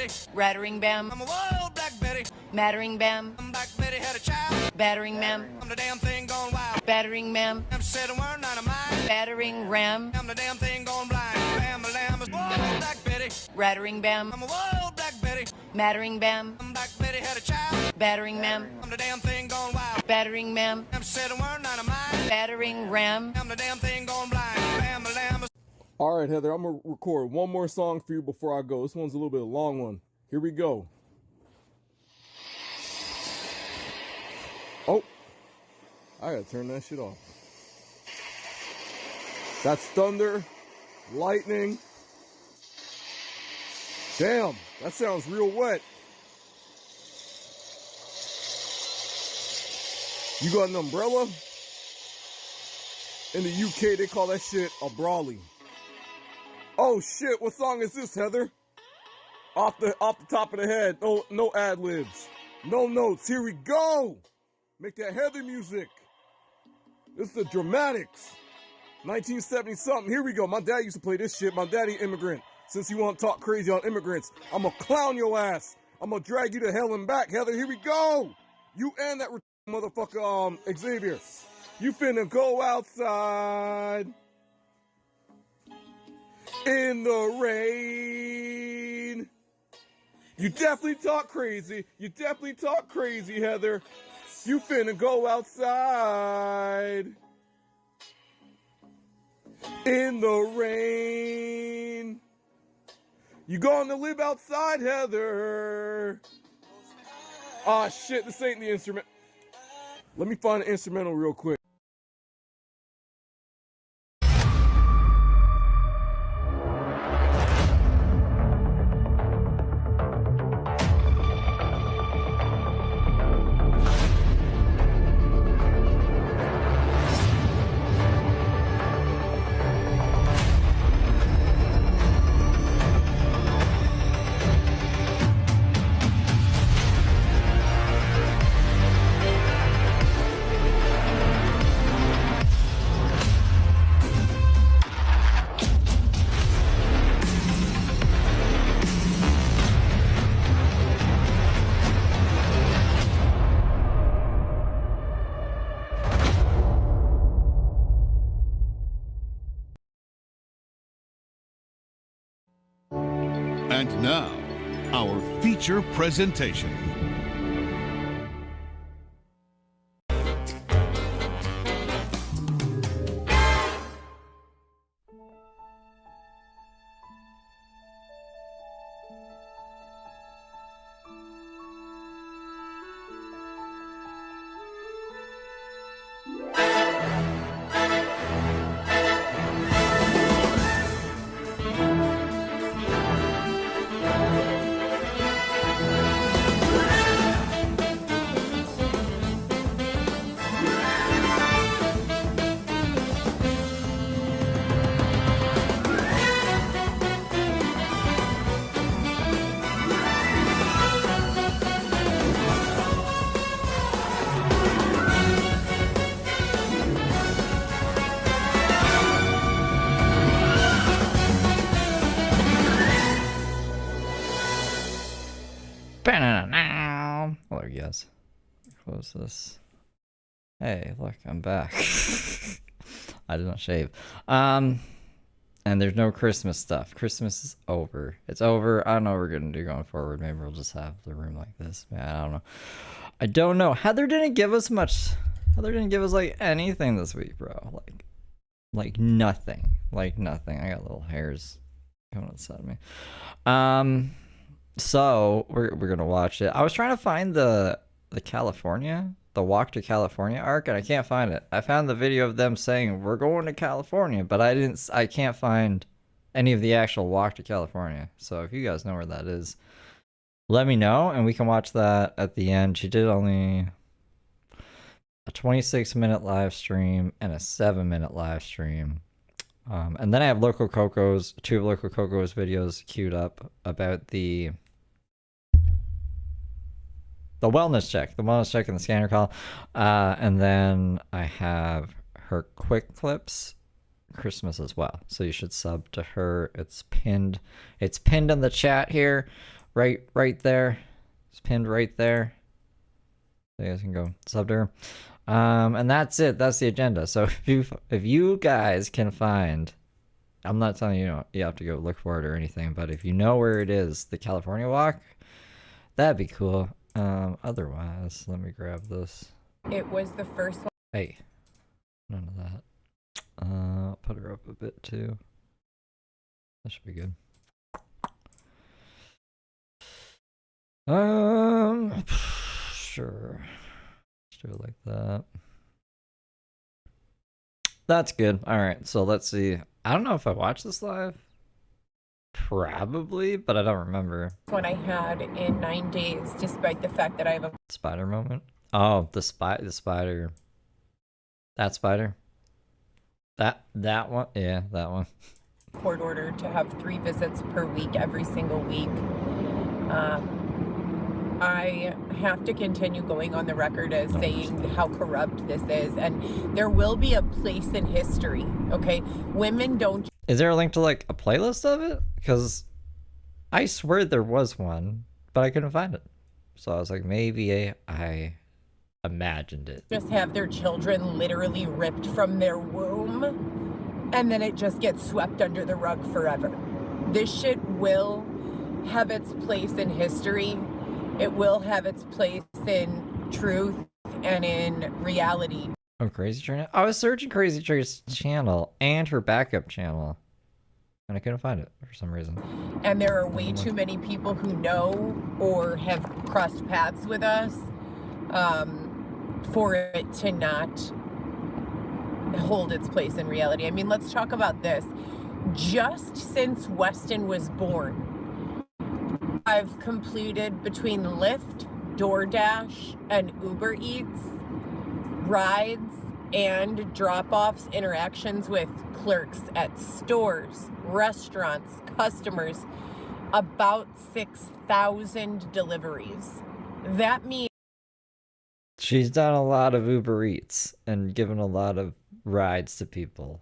Betty. Rattering bam. I'm a wild Black Betty. Mattering bam. Black Betty had a child. Battering ma'am. I'm the damn thing gone wild. Battering ma'am. I'm said a word, not a mind. Battering ram. I'm the damn thing gone blind. Bam, a lamb, a wild Black Betty. Rattering bam. I'm a wild Black Betty. Mattering bam. Black Betty had a child. Battering ma'am. I'm the damn thing gone wild. Battering ma'am. I'm said a word, not a mind. Battering ram. I'm the damn thing gone blind. Bam, a lamb, a All right, Heather, I'm going to record one more song for you before I go. This one's a little bit of a long one. Here we go. Oh, I got to turn that shit off. That's thunder, lightning. Damn, that sounds real wet. You got an umbrella? In the UK, they call that shit a brawly. Oh shit, what song is this, Heather? Off the top of the head. No ad libs. No notes. Here we go. Make that Heather music. This is the Dramatics. 1970 something. Here we go. My dad used to play this shit. My daddy immigrant. Since you want to talk crazy on immigrants, I'm gonna clown your ass. I'm gonna drag you to hell and back, Heather. Here we go. You and that motherfucker, Xavier. You finna go outside in the rain. You definitely talk crazy. You definitely talk crazy, Heather. You finna go outside in the rain. You going to live outside, Heather. Ah, shit, this ain't the instrument. Let me find an instrumental real quick. And now, our feature presentation. Oh, there he is. Close this. Hey, look, I'm back. I did not shave. And there's no Christmas stuff. Christmas is over. It's over. I don't know what we're gonna do going forward. Maybe we'll just have the room like this. Man, I don't know. I don't know. Heather didn't give us much. Heather didn't give us like anything this week, bro. Like nothing. Like nothing. I got little hairs coming outside of me. So we're gonna watch it. I was trying to find the California, the Walk to California arc, and I can't find it. I found the video of them saying we're going to California, but I can't find any of the actual Walk to California. So if you guys know where that is, let me know and we can watch that at the end. She did only a 26-minute live stream and a 7-minute live stream. And then I have Local Coco's, 2 Local Coco's videos queued up about the wellness check and the scanner call. And then I have her quick clips Christmas as well. So you should sub to her. It's pinned in the chat here right there. It's pinned right there. So you guys can go sub to her. And that's it. That's the agenda. So if you guys can find, I'm not telling you, you have to go look for it or anything, but if you know where it is, the California walk, that'd be cool. Otherwise, let me grab this. It was the first one. Hey, none of that. Put her up a bit too. That should be good. Sure. Let's do it like that. That's good. All right, so let's see. I don't know if I watched this live. Probably, but I don't remember. One I had in 9 days, despite the fact that I have a Spider moment. Oh, the spider. That spider. That one. Yeah, that one. court order to have 3 visits per week every single week. I have to continue going on the record as saying how corrupt this is, and there will be a place in history, okay? Women don't... Is there a link to like a playlist of it? Because I swear there was one, but I couldn't find it. So I was like, maybe I imagined it. Just have their children literally ripped from their womb, and then it just gets swept under the rug forever. This shit will have its place in history. It will have its place in truth and in reality. Oh, Crazy Train? I was searching Crazy Train's channel and her backup channel, and I couldn't find it for some reason. And there are way too many people who know or have crossed paths with us for it to not hold its place in reality. I mean, let's talk about this. Just since Weston was born, I've completed between Lyft, DoorDash, and Uber Eats rides and drop-offs, interactions with clerks at stores, restaurants, customers, about 6,000 deliveries. That means she's done a lot of Uber Eats and given a lot of rides to people.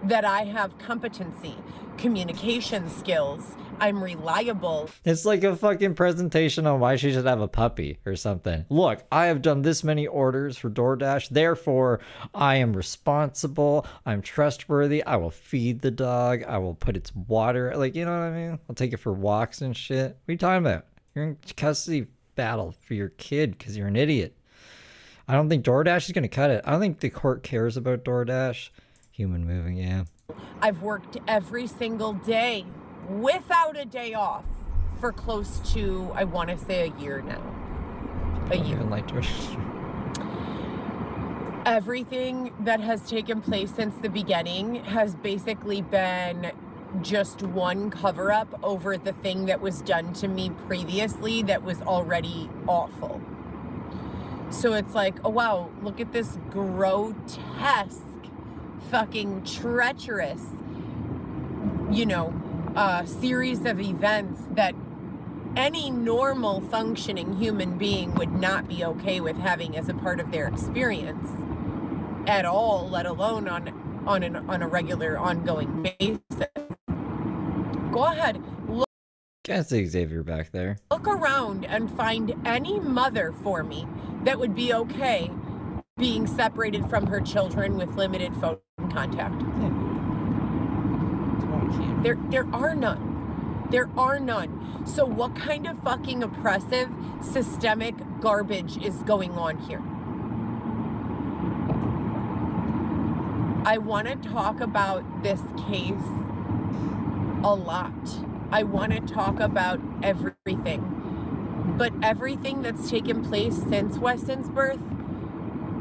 That I have competency, communication skills, I'm reliable. It's like a fucking presentation on why she should have a puppy or something. Look, I have done this many orders for DoorDash, therefore I am responsible, I'm trustworthy, I will feed the dog, I will put its water, like, you know what I mean? I'll take it for walks and shit. What are you talking about? You're in custody battle for your kid because you're an idiot. I don't think DoorDash is going to cut it. I don't think the court cares about DoorDash. Human moving, yeah. I've worked every single day without a day off for close to, I want to say, a year now. A year. Even like to Everything that has taken place since the beginning has basically been just one cover-up over the thing that was done to me previously that was already awful. So it's like, oh wow, look at this grotesque, fucking treacherous, series of events that any normal functioning human being would not be okay with having as a part of their experience at all, let alone on a regular ongoing basis. Go ahead, can't see Xavier back there. look around and find any mother for me that would be okay being separated from her children with limited phone contact. Yeah. There are none. There are none. So what kind of fucking oppressive, systemic garbage is going on here? I want to talk about this case a lot. I want to talk about everything. But everything that's taken place since Weston's birth,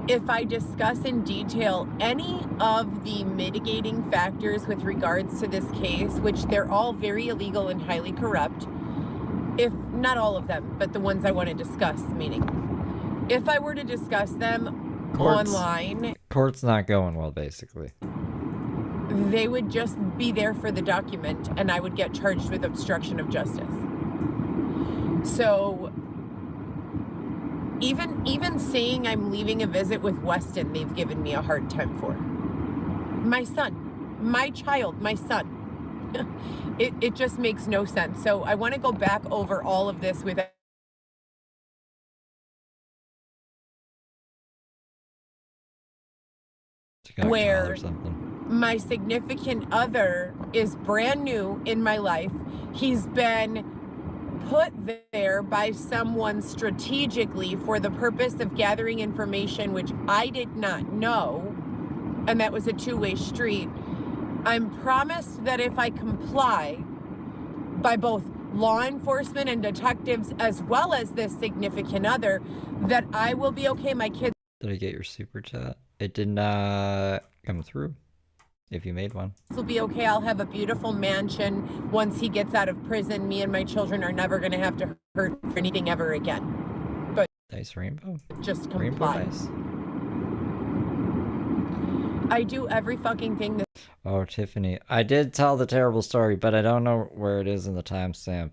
if I discuss in detail any of the mitigating factors with regards to this case, which they're all very illegal and highly corrupt, if not all of them, but the ones I want to discuss, meaning, if I were to discuss them online, Court's not going well, basically. they would just be there for the document and I would get charged with obstruction of justice. So even saying I'm leaving a visit with Weston, they've given me a hard time for. My son, my child, my son. It just makes no sense. So I want to go back over all of this with where my significant other is brand new in my life. He's been put there by someone strategically for the purpose of gathering information, which I did not know, and that was a two-way street. I'm promised that if I comply by both law enforcement and detectives as well as this significant other, that I will be okay. My kids... Did I get your super chat? It did not come through. If you made one. will be okay. I'll have a beautiful mansion once he gets out of prison. Me and my children are never going to have to hurt for anything ever again. But nice rainbow. Just comply. Rainbow nice. I do every fucking thing that... Oh, Tiffany. I did tell the terrible story, but I don't know where it is in the timestamp.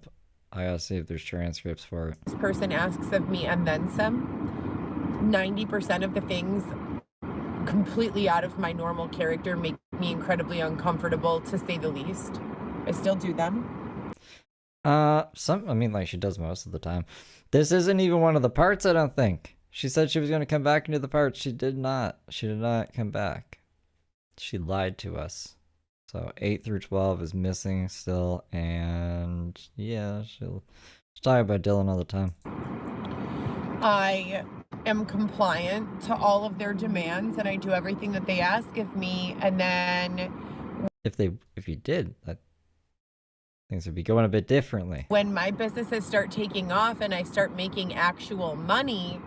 I gotta see if there's transcripts for it. This person asks of me and then some. 90% of the things completely out of my normal character make me incredibly uncomfortable, to say the least. I still do them. I mean, like, she does most of the time. This isn't even one of the parts, I don't think. She said she was going to come back into the parts. She did not. She did not come back. She lied to us. So 8 through 12 is missing still, and yeah, she'll talk about Dylan all the time. I am compliant to all of their demands, and I do everything that they ask of me. And then if you did, that things would be going a bit differently. When my businesses start taking off and I start making actual money,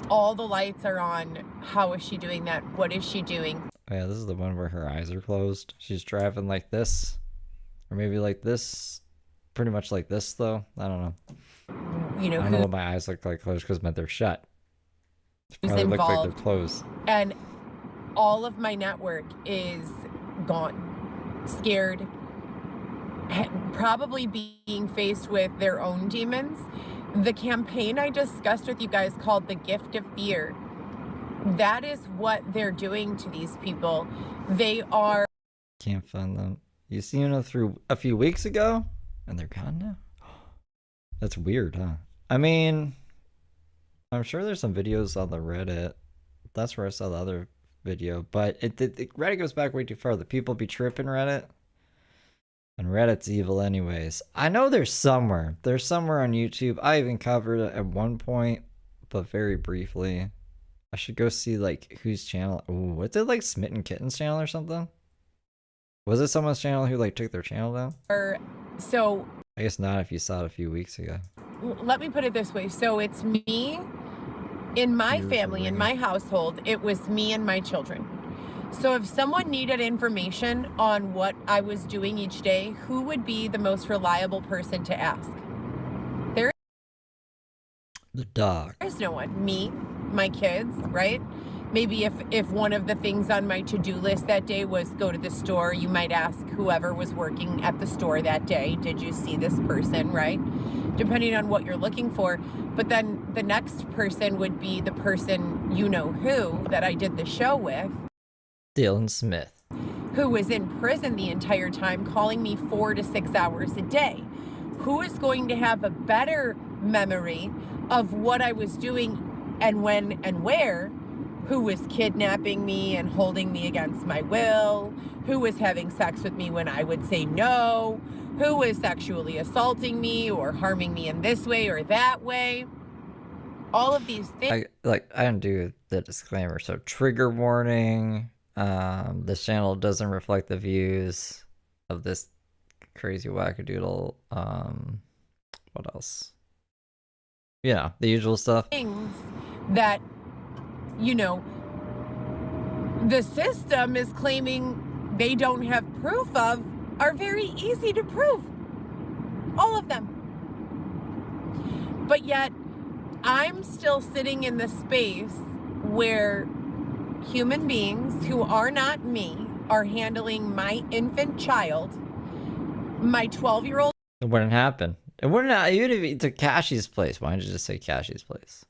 all the lights are on. How is she doing that? What is she doing? Oh yeah, this is the one where her eyes are closed. She's driving like this, or maybe like this, pretty much like this though. I don't know. You know, I don't know what my eyes look like closed because they're shut. They probably look like they're closed. And all of my network is gone, scared, probably being faced with their own demons. The campaign I discussed with you guys called The Gift of Fear, that is what they're doing to these people. They are... Can't find them. You seen them through a few weeks ago and they're gone now? That's weird, huh? I mean, I'm sure there's some videos on the Reddit. That's where I saw the other video. But Reddit goes back way too far. The people be tripping Reddit. And Reddit's evil anyways. I know there's somewhere. There's somewhere on YouTube. I even covered it at one point, but very briefly. I should go see, like, whose channel. Ooh, was it, like, Smitten Kitten's channel or something? Was it someone's channel who, like, took their channel down? So... I guess not if you saw it a few weeks ago. Let me put it this way. So it's me, in my family, in my household, it was me and my children. So if someone needed information on what I was doing each day, who would be the most reliable person to ask? The dog. There's no one. Me, my kids, right? Maybe if one of the things on my to-do list that day was go to the store, you might ask whoever was working at the store that day, did you see this person, right? Depending on what you're looking for. But then the next person would be the person you know who that I did the show with. Dylan Smith. Who was in prison the entire time, calling me 4 to 6 hours a day. Who is going to have a better memory of what I was doing and when and where? Who was kidnapping me and holding me against my will? Who was having sex with me when I would say no? Who was sexually assaulting me or harming me in this way or that way? All of these things. I don't do the disclaimer, so trigger warning. This channel doesn't reflect the views of this crazy wackadoodle. What else? Yeah, the usual stuff. Things that, you know, the system is claiming they don't have proof of are very easy to prove. All of them. But yet, I'm still sitting in the space where human beings who are not me are handling my infant child, my 12-year-old. It wouldn't happen. It wouldn't have, even if it's to Cassie's place. Why didn't you just say Cassie's place?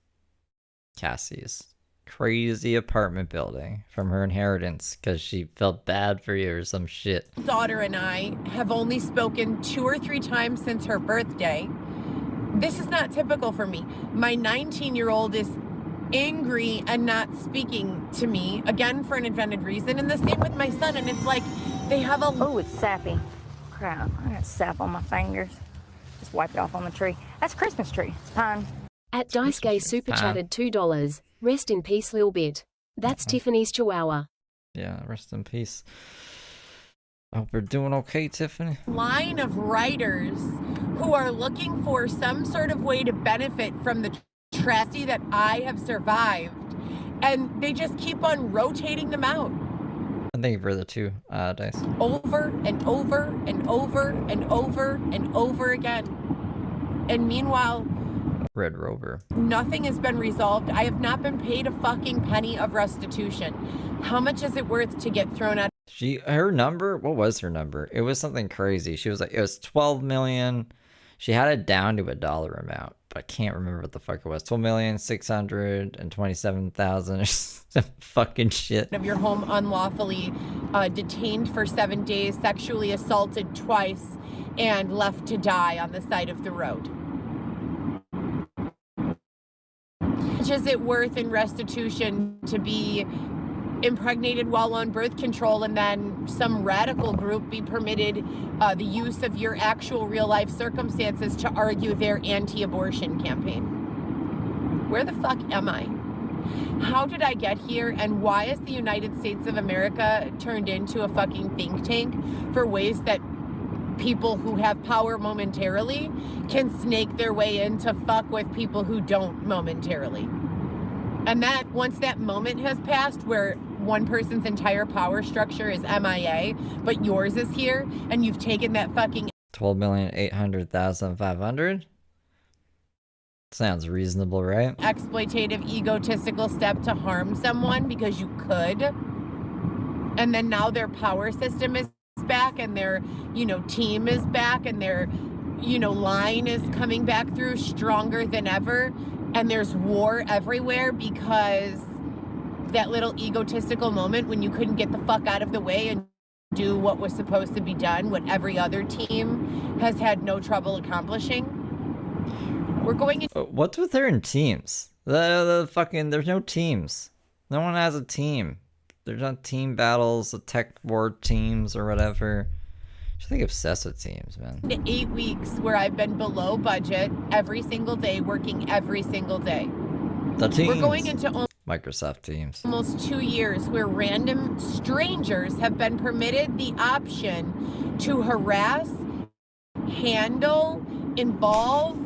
Cassie's. crazy apartment building from her inheritance because she felt bad for you or some shit. Daughter and I have only spoken 2 or 3 times since her birthday. This is not typical for me. My 19-year-old is angry and not speaking to me, again, for an invented reason, and the same with my son, and it's like they have a... Oh, it's sappy. Crap, I got sap on my fingers. Just wipe it off on the tree. That's a Christmas tree. It's pine. At Dice Gay super chatted $2. Rest in peace, Lil Bit. That's Tiffany's Chihuahua. Yeah, rest in peace. I hope you're doing okay, Tiffany. Line of writers who are looking for some sort of way to benefit from the tragedy that I have survived, and they just keep on rotating them out. And thank you for the 2 dice. Over and over and over and over and over again. And meanwhile, Red Rover. nothing has been resolved. I have not been paid a fucking penny of restitution. How much is it worth to get thrown out? Her number, what was her number? It was something crazy. She was like, it was 12 million. She had it down to a dollar amount, but I can't remember what the fuck it was. 12,627,000 or some fucking shit. Of your home unlawfully, detained for 7 days, sexually assaulted twice, and left to die on the side of the road. How much is it worth in restitution to be impregnated while on birth control and then some radical group be permitted the use of your actual real life circumstances to argue their anti-abortion campaign? Where the fuck am I? How did I get here, and why is the United States of America turned into a fucking think tank for ways that people who have power momentarily can snake their way in to fuck with people who don't momentarily? And that once that moment has passed where one person's entire power structure is MIA, but yours is here, and you've taken that fucking 12,800,500? Sounds reasonable, right? exploitative, egotistical step to harm someone because you could, and then now their power system is back, and their, team is back, and their, line is coming back through stronger than ever, and there's war everywhere because that little egotistical moment when you couldn't get the fuck out of the way and do what was supposed to be done, what every other team has had no trouble accomplishing. We're going in. What's with her in teams? The fucking, there's no teams. No one has a team. There's not team battles, the tech war teams or whatever. She's like obsessed with teams, man. 8 weeks where I've been below budget every single day, working every single day. The teams. We're going into Microsoft Teams. almost 2 years where random strangers have been permitted the option to harass, handle, involve,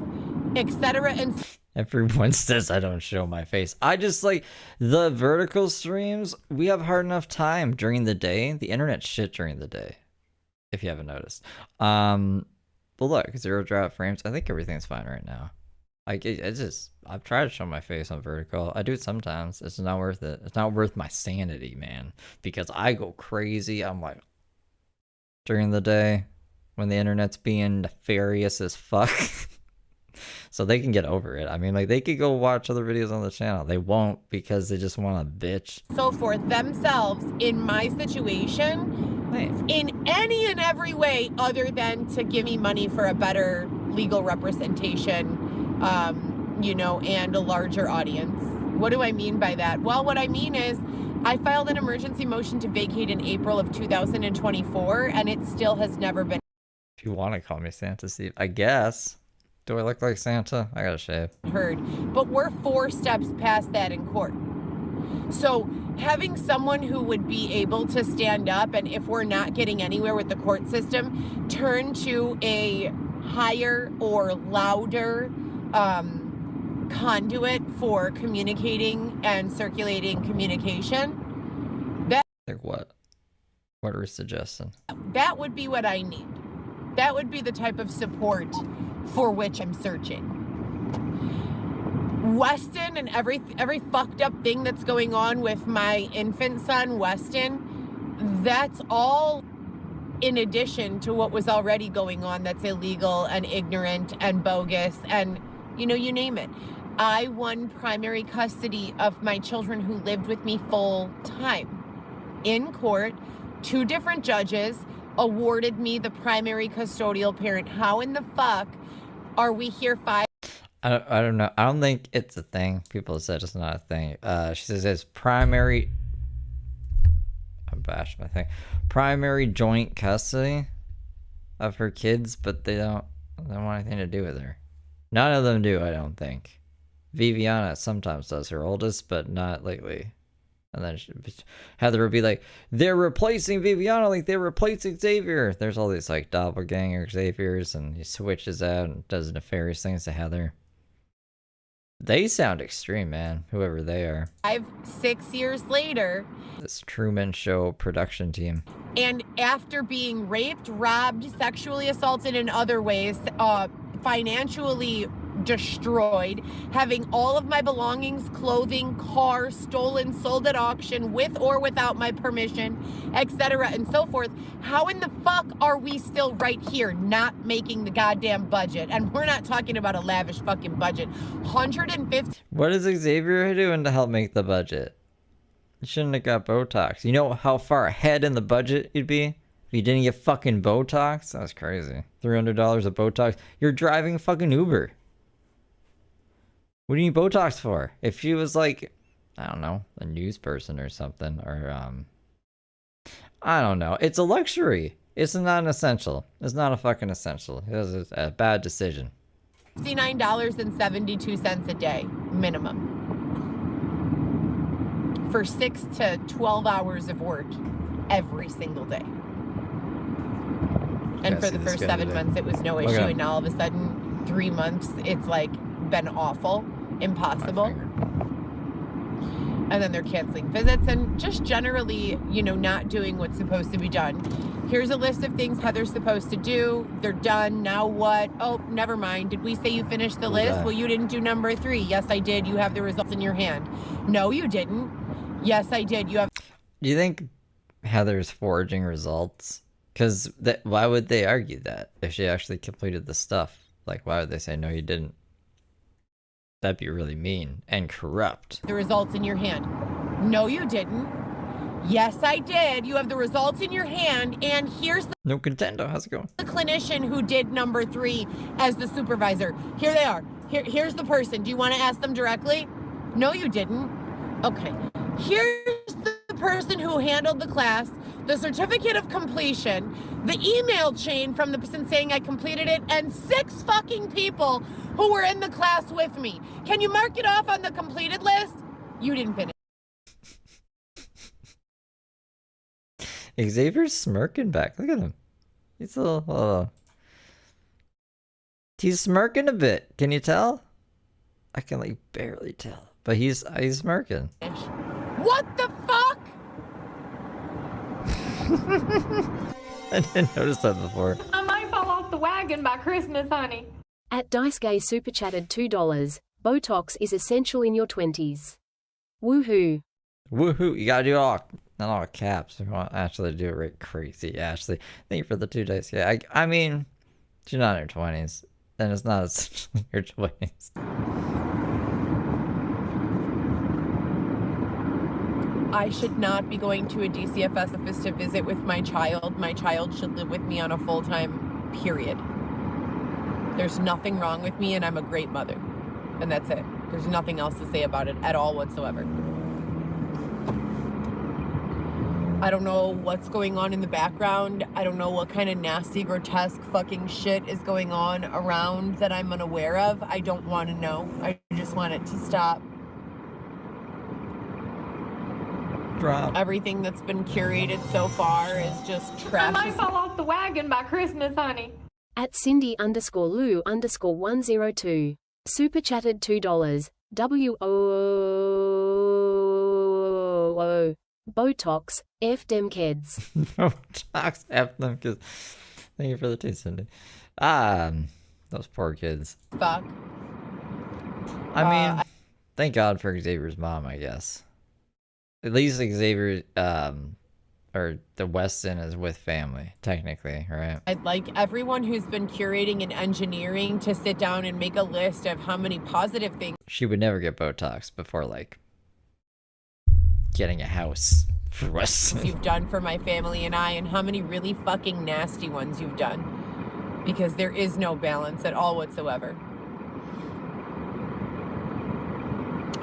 etc. and Everyone says I don't show my face. I just like the vertical streams. We have hard enough time during the day. The internet's shit during the day, if you haven't noticed. But look, 0 drop frames. I think everything's fine right now. Like I've tried to show my face on vertical. I do it sometimes. It's not worth it. It's not worth my sanity, man. Because I go crazy. I'm like during the day when the internet's being nefarious as fuck. So they can get over it. I mean, like, they could go watch other videos on the channel. They won't because they just want to bitch. so forth themselves in my situation in any and every way other than to give me money for a better legal representation, and a larger audience. What do I mean by that? Well, what I mean is I filed an emergency motion to vacate in April of 2024, and it still has never been If you want to call me Santa Steve, I guess. Do I look like Santa? I gotta shave. heard. But we're 4 steps past that in court. So having someone who would be able to stand up and, if we're not getting anywhere with the court system, turn to a higher or louder conduit for communicating and circulating communication, Like what? What are you suggesting? that would be what I need. That would be the type of support for which I'm searching. Weston and every fucked up thing that's going on with my infant son, Weston, that's all in addition to what was already going on that's illegal and ignorant and bogus and, you name it. I won primary custody of my children who lived with me full time. In court, 2 different judges awarded me the primary custodial parent. How in the fuck are we here 5? I don't know. I don't think it's a thing. People said it's not a thing. She says it's primary. I bashed my thing. Primary joint custody of her kids, but they don't want anything to do with her. None of them do, I don't think. Viviana sometimes does, her oldest, but not lately. And then Heather would be like, they're replacing Viviana like they're replacing Xavier. There's all these like doppelganger Xaviers, and he switches out and does nefarious things to Heather. They sound extreme, man, whoever they are. 6 years later. This Truman Show production team. And after being raped, robbed, sexually assaulted in other ways, financially destroyed, having all of my belongings, clothing, car stolen, sold at auction with or without my permission, etc. and so forth. How in the fuck are we still right here not making the goddamn budget? And we're not talking about a lavish fucking budget. 150. What is Xavier doing to help make the budget? You shouldn't have got Botox. You know how far ahead in the budget you'd be if you didn't get fucking Botox? That's crazy. $300 of Botox. You're driving fucking Uber. What do you need Botox for? If she was like, I don't know, a news person or something, or I don't know. It's a luxury. It's not an essential. It's not a fucking essential. It was a bad decision. $69.72 a day, minimum. For 6 to 12 hours of work every single day. And for the first 7 months, it was no issue. And now all of a sudden, 3 months, it's like been awful, impossible. And then they're canceling visits and just generally, you know, not doing what's supposed to be done. Here's a list of things Heather's supposed to do. They're done. Now what? Oh, never mind. Did we say you finished the list? Well, you didn't do number 3. Yes, I did. You have the results in your hand. No, you didn't. Yes, I did. You have. Do you think Heather's forging results? Because why would they argue that if she actually completed the stuff? Like, why would they say, no, you didn't? That'd be really mean and corrupt. The results in your hand. No, you didn't. Yes, I did. You have the results in your hand, and here's the... No contendo. How's it going? The clinician who did number 3 as the supervisor. Here they are. Here's the person. Do you want to ask them directly? No, you didn't. Okay. Here's the person who handled the class, the certificate of completion, the email chain from the person saying I completed it, and 6 fucking people who were in the class with me. Can you mark it off on the completed list? You didn't finish. Xavier's smirking back. Look at him. He's a little... he's smirking a bit. Can you tell? I can like barely tell. But he's smirking. What the fuck? I didn't notice that before. I might fall off the wagon by Christmas, honey. At Dice Gay super chatted $2. Botox is essential in your 20s. Woohoo. Woohoo. You gotta do all, not all caps. You want Ashley to do it right crazy. Ashley, thank you for the 2 days. Yeah, I mean, she's not in her 20s. Then it's not essential in your 20s. I should not be going to a DCFS office to visit with my child. My child should live with me on a full-time, period. There's nothing wrong with me, and I'm a great mother. And that's it. There's nothing else to say about it at all whatsoever. I don't know what's going on in the background. I don't know what kind of nasty, grotesque fucking shit is going on around that I'm unaware of. I don't want to know. I just want it to stop. Drop. Everything that's been curated so far is just trash. I might fall off the wagon by Christmas, honey. At Cindy_Lou_102. Super chatted $2. WOOO. Botox, F dem kids. Botox, F them kids. Thank you for the tea, Cindy. Those poor kids. Fuck. I mean, thank God for Xavier's mom, I guess. At least Xavier or the Westin is with family, technically, right? I'd like everyone who's been curating and engineering to sit down and make a list of how many positive things She would never get Botox before, like, getting a house for Westin. you've done for my family and I, and how many really fucking nasty ones you've done. Because there is no balance at all whatsoever.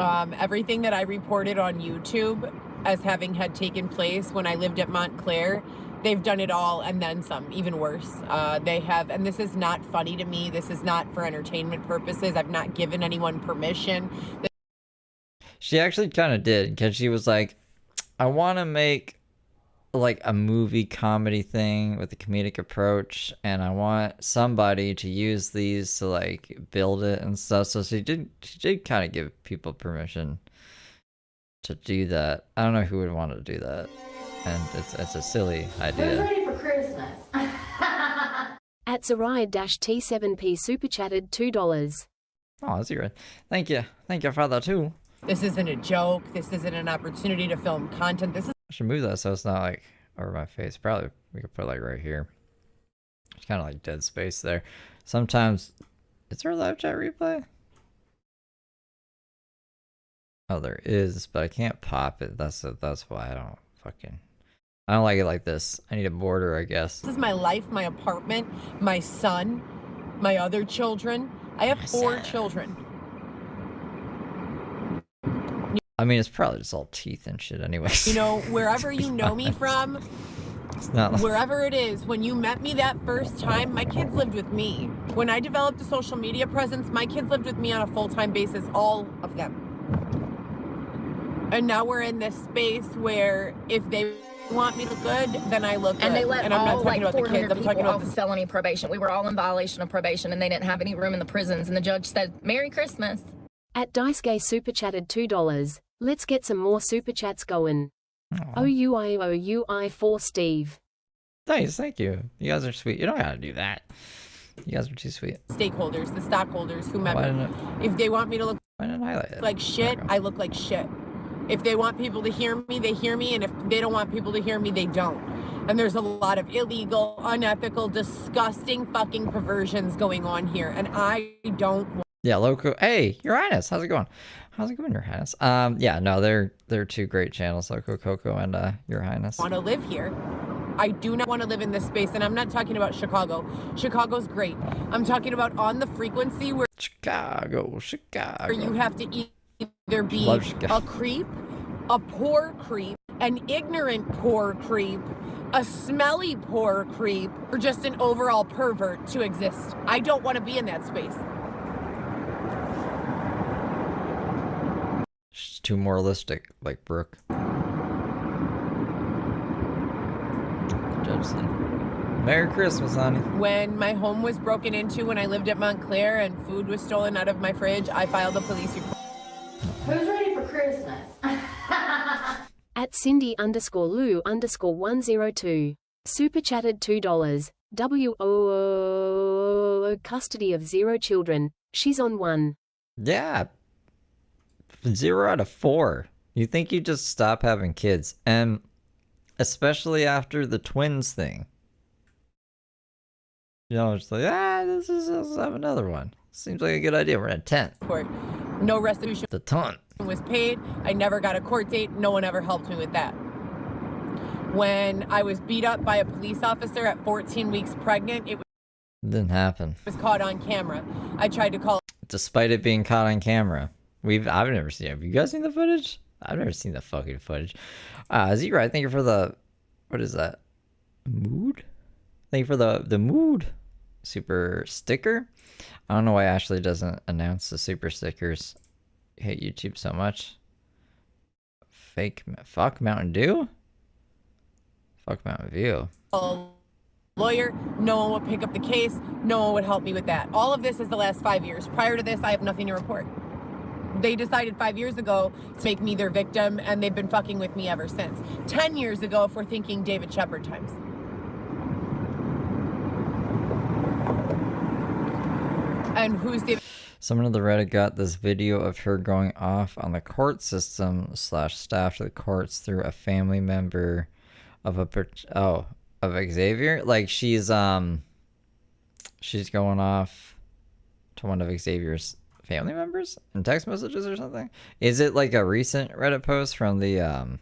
Everything that I reported on YouTube as having had taken place when I lived at Montclair, they've done it all and then some, even worse. They have, and this is not funny to me. This is not for entertainment purposes. I've not given anyone permission. She actually kind of did, because she was like, I want to make like a movie comedy thing with a comedic approach, and I want somebody to use these to like build it and stuff. So she did kind of give people permission to do that. I don't know who would want to do that, and it's a silly idea. ready for Christmas? At Zariah-T7P super chatted $2. Oh, that's good. Thank you for that too. This isn't a joke. This isn't an opportunity to film content. This is I should move that so it's not like over my face. Probably we could put it like right here. It's kind of like dead space there. Sometimes, is there a live chat replay? Oh, there is, but I can't pop it. That's why I don't like it like this. I need a border, I guess. This is my life, my apartment, my son, my other children. I have 4 children. I mean, it's probably just all teeth and shit anyways. You know, wherever you know me from, It's not like, wherever it is, when you met me that first time, my kids lived with me. When I developed a social media presence, my kids lived with me on a full-time basis, all of them. And now we're in this space where if they want me to look good, then I look good. And they let I'm not all talking like about the 400 kids. I'm talking people about off felony probation. We were all in violation of probation, and they didn't have any room in the prisons. And the judge said, "Merry Christmas." At Dicegay super chatted $2. Let's get some more super chats going. OUI for Steve. Thanks, thank you. You guys are sweet. You don't gotta do that. You guys are too sweet. stakeholders, the stockholders, Why whomever. didn't If they want me to look I highlight it? like shit, I look like shit. If they want people to hear me, they hear me, and if they don't want people to hear me, they don't. And there's a lot of illegal, unethical, disgusting fucking perversions going on here, and I don't want Yeah, Loco. Hey, Your Highness, how's it going? How's it going, Your Highness? Yeah, no, they're two great channels, Loco Coco and Your Highness. to live here. I do not want to live in this space, and I'm not talking about Chicago. Chicago's great. I'm talking about on the frequency where Chicago. you have to either be Love Chicago. a creep, a poor creep, an ignorant poor creep, a smelly poor creep, or just an overall pervert to exist. I don't want to be in that space. She's too moralistic, like Brooke. Judge said, Merry Christmas, honey. When my home was broken into when I lived at Montclair and food was stolen out of my fridge, I filed a police report. Who's ready for Christmas? At Cindy_Lou_102. Super chatted $2. WOO custody of 0 children. She's on 1. Yeah. 0 out of 4. You think you just stop having kids, and especially after the twins thing. You know, it's like, let's have another one. Seems like a good idea. We're at 10. No restitution The ton. was paid. I never got a court date. No one ever helped me with that. When I was beat up by a police officer at 14 weeks pregnant, it Didn't happen. was caught on camera. I tried to call Despite it being caught on camera. I've never seen it. Have you guys seen the footage? I've never seen the fucking footage. Z-Right, thank you for the, what is that? Mood? Thank you for the mood super sticker. I don't know why Ashley doesn't announce the super stickers. I hate YouTube so much. Fuck Mountain Dew? Fuck Mountain View. a lawyer. No one would pick up the case. No one would help me with that. All of this is the last 5 years. Prior to this, I have nothing to report. They decided 5 years ago to make me their victim, and they've been fucking with me ever since. 10 years ago, if we're thinking David Shepard times. And who's David? Someone on the Reddit got this video of her going off on the court system / staff to the courts through a family member of Xavier. Like she's going off to one of Xavier's family members in text messages or something. Is it like a recent Reddit post from the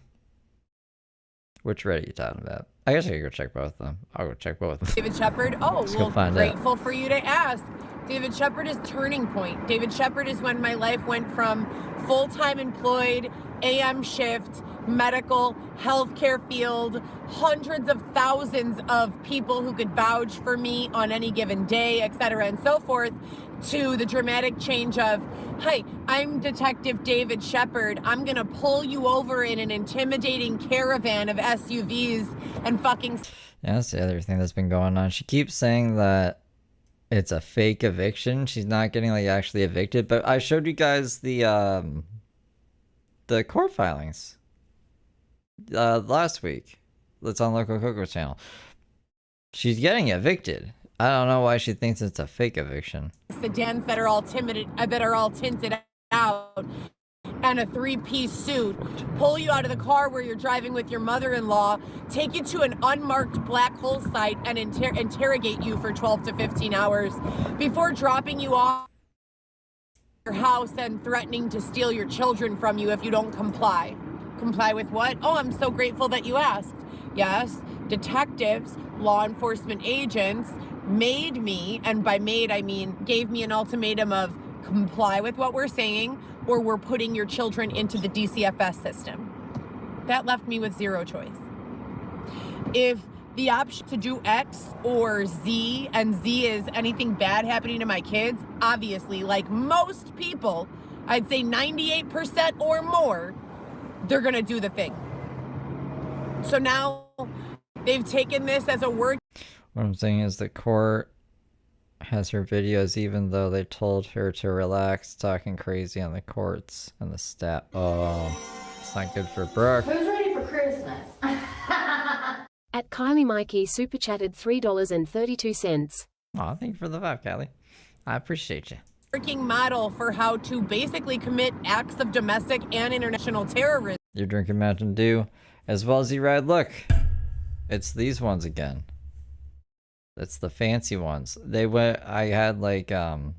which Reddit are you talking about? I guess I could go check both of them. I'll go check both of them. David Shepard. Oh, well, grateful for you to ask. David Shepard is turning point. David Shepard is when my life went from full-time employed, AM shift, medical, healthcare field, hundreds of thousands of people who could vouch for me on any given day, etc. and so forth, to the dramatic change of, hi, I'm Detective David Shepard. I'm gonna pull you over in an intimidating caravan of SUVs and fucking... Yeah, that's the other thing that's been going on. She keeps saying that it's a fake eviction. She's not getting like actually evicted, but I showed you guys the court filings last week. That's on Local Coco's channel. She's getting evicted. I don't know why she thinks it's a fake eviction. Sedans that are all tinted out, and a three-piece suit, pull you out of the car where you're driving with your mother-in-law, take you to an unmarked black hole site, and interrogate you for 12 to 15 hours before dropping you off your house and threatening to steal your children from you if you don't comply. Comply with what? Oh, I'm so grateful that you asked. Yes, detectives, law enforcement agents made me, and by made I mean gave me an ultimatum of comply with what we're saying or we're putting your children into the DCFS system. That left me with zero choice. If the option to do X or Z, and Z is anything bad happening to my kids, obviously, like most people, I'd say 98% or more, they're gonna do the thing. So now they've taken this as a word. What I'm saying is the court has her videos even though they told her to relax, talking crazy on the courts and the staff. Oh, it's not good for Brooke. Who's ready for Christmas? At Kylie Mikey super chatted $3.32. Aw, thank you for the vibe, Callie. I appreciate you. Working model for how to basically commit acts of domestic and international terrorism. You're drinking Mountain Dew as well as you ride. Look, it's these ones again. It's the fancy ones. I had like, it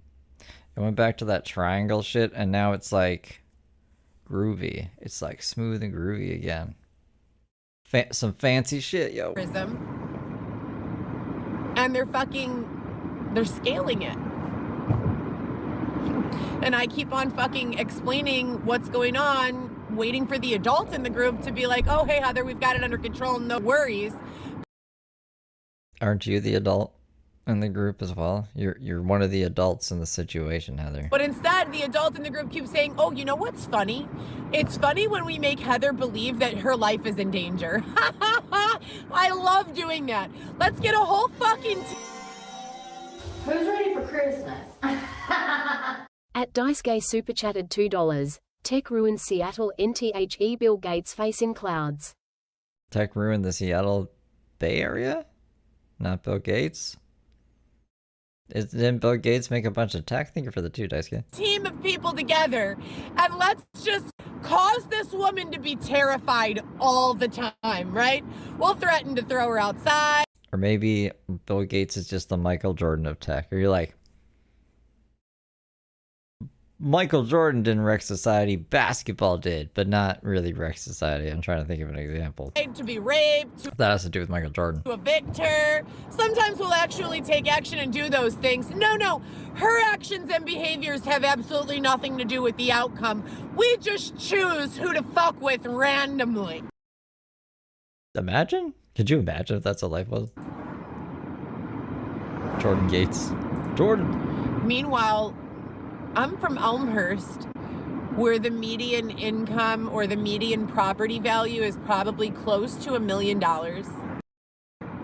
went back to that triangle shit and now it's like groovy. It's like smooth and groovy again. Some fancy shit, yo. And they're scaling it. And I keep on fucking explaining what's going on, waiting for the adults in the group to be like, oh, hey, Heather, we've got it under control, no worries. Aren't you the adult in the group as well? You're one of the adults in the situation, Heather. But instead, the adults in the group keep saying, oh, you know what's funny? It's funny when we make Heather believe that her life is in danger. I love doing that. Let's get a whole fucking... Who's ready for Christmas? At DiceGay super chatted $2. Tech ruins Seattle NTHE Bill Gates face in clouds. Tech ruined the Seattle Bay Area? Not Bill Gates? Didn't Bill Gates make a bunch of tech? Thank you for the $2, DiceGay. Team of people together, and let's just cause this woman to be terrified all the time, right? We'll threaten to throw her outside. Or maybe Bill Gates is just the Michael Jordan of tech. Or you're like, Michael Jordan didn't wreck society, basketball did, but not really wreck society. I'm trying to think of an example. To be raped. That has to do with Michael Jordan. To evict her. Sometimes we'll actually take action and do those things. No. Her actions and behaviors have absolutely nothing to do with the outcome. We just choose who to fuck with randomly. Imagine? Could you imagine if that's what life was? Jordan Gates. Jordan. Meanwhile, I'm from Elmhurst, where the median income or the median property value is probably close to $1 million. Wow,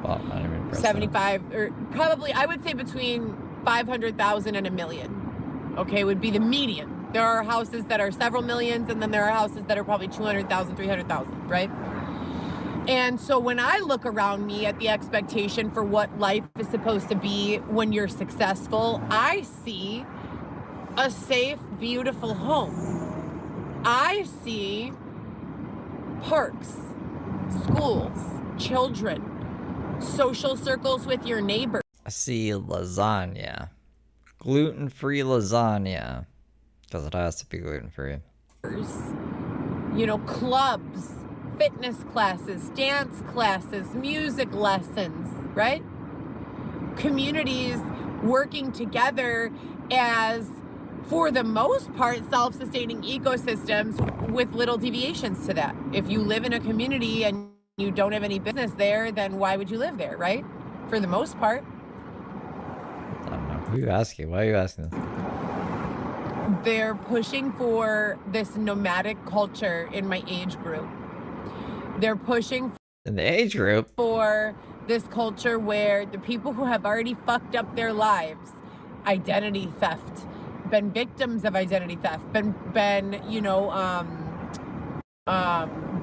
not even impressed. 75, or probably, I would say between 500,000 and $1 million. Okay, would be the median. There are houses that are several millions, and then there are houses that are probably 200,000, 300,000, right? And so when I look around me at the expectation for what life is supposed to be when you're successful, I see a safe, beautiful home. I see parks, schools, children, social circles with your neighbors. I see lasagna. Gluten-free lasagna. Because it has to be gluten-free. You know, clubs, fitness classes, dance classes, music lessons, right? Communities working together as, for the most part, self-sustaining ecosystems with little deviations to that. If you live in a community and you don't have any business there, then why would you live there, right? For the most part. I don't know. Who are you asking? Why are you asking this? They're pushing for this nomadic culture in my age group. They're pushing In the age group? for this culture where the people who have already fucked up their lives, identity theft, been victims of identity theft, been you know,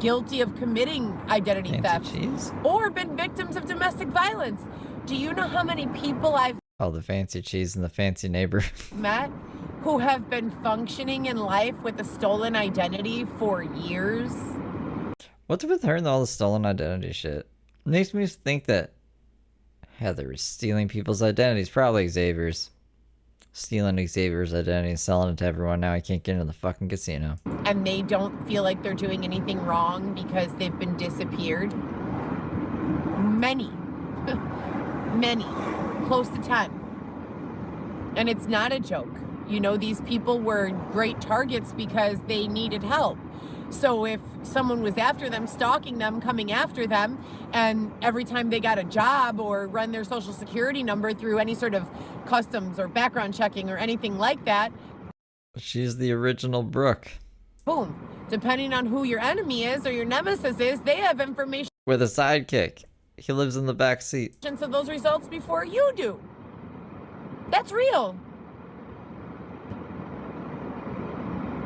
guilty of committing identity theft, or been victims of domestic violence. Do you know how many people I've the fancy cheese and the fancy neighbor. met who have been functioning in life with a stolen identity for years? What's with her and all the stolen identity shit? It makes me think that Heather is stealing people's identities. Probably Xavier's. Stealing Xavier's identity and selling it to everyone. Now he can't get into the fucking casino. And they don't feel like they're doing anything wrong because they've been disappeared. Many. Many. Close to 10. And it's not a joke. You know, these people were great targets because they needed help. So if someone was after them, stalking them, coming after them, and every time they got a job or run their social security number through any sort of customs or background checking or anything like that. She's the original Brooke. Boom. Depending on who your enemy is or your nemesis is, they have information. With a sidekick. He lives in the back seat. So those results before you do. That's real.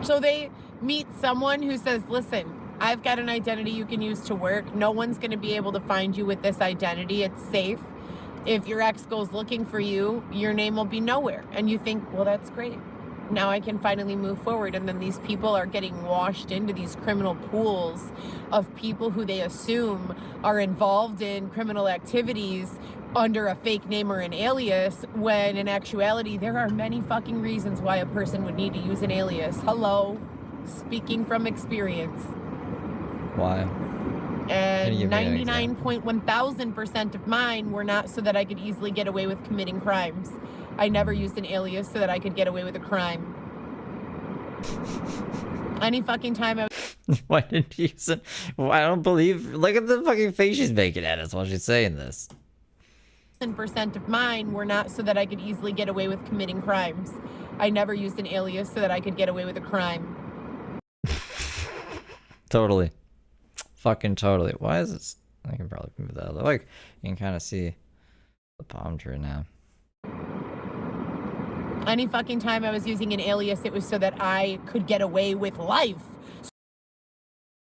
So they meet someone who says, listen, I've got an identity you can use to work. No one's going to be able to find you with this identity. It's safe. If your ex goes looking for you, your name will be nowhere. And you think, well, that's great. Now I can finally move forward. And then these people are getting washed into these criminal pools of people who they assume are involved in criminal activities under a fake name or an alias, when in actuality, there are many fucking reasons why a person would need to use an alias. Hello, speaking from experience. Why? And 99.1000% of mine were not so that I could easily get away with committing crimes. I never used an alias so that I could get away with a crime. Any fucking time I Why didn't you use it? Well, I don't believe. Look at the fucking face she's making at us while she's saying this. percent of mine were not so that I could easily get away with committing crimes. I never used an alias so that I could get away with a crime. Totally. Fucking totally. Why is this? I can probably move that. Like, you can kind of see the palm tree now. Any fucking time I was using an alias, it was so that I could get away with life.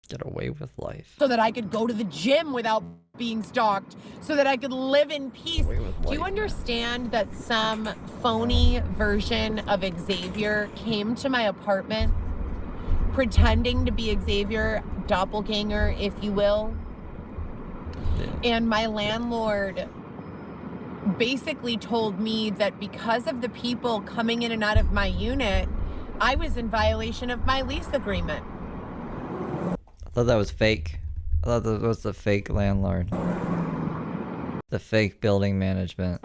Get away with life. So that I could go to the gym without being stalked. So that I could live in peace. Do you understand that some phony version of Xavier came to my apartment pretending to be Xavier, doppelganger, if you will? Yeah. And my landlord basically told me that because of the people coming in and out of my unit, I was in violation of my lease agreement. I thought that was fake. I thought that was the fake landlord. The fake building management.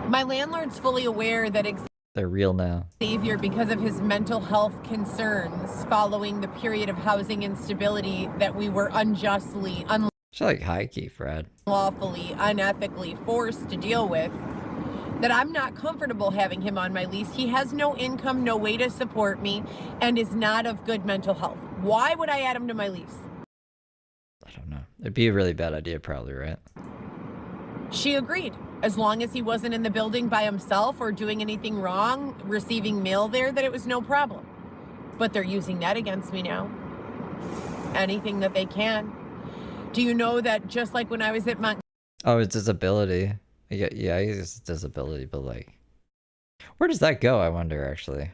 My landlord's fully aware that they're real now. Xavier, because of his mental health concerns following the period of housing instability that we were unjustly, She's like high key, Fred. Unlawfully, unethically forced to deal with, that I'm not comfortable having him on my lease. He has no income, no way to support me, and is not of good mental health. Why would I add him to my lease? I don't know. It'd be a really bad idea, probably, right? She agreed. As long as he wasn't in the building by himself or doing anything wrong, receiving mail there, that it was no problem. But they're using that against me now. Anything that they can. Do you know that just like when I was at Oh, it's disability. Yeah, I guess it's disability, but like, where does that go, I wonder, actually?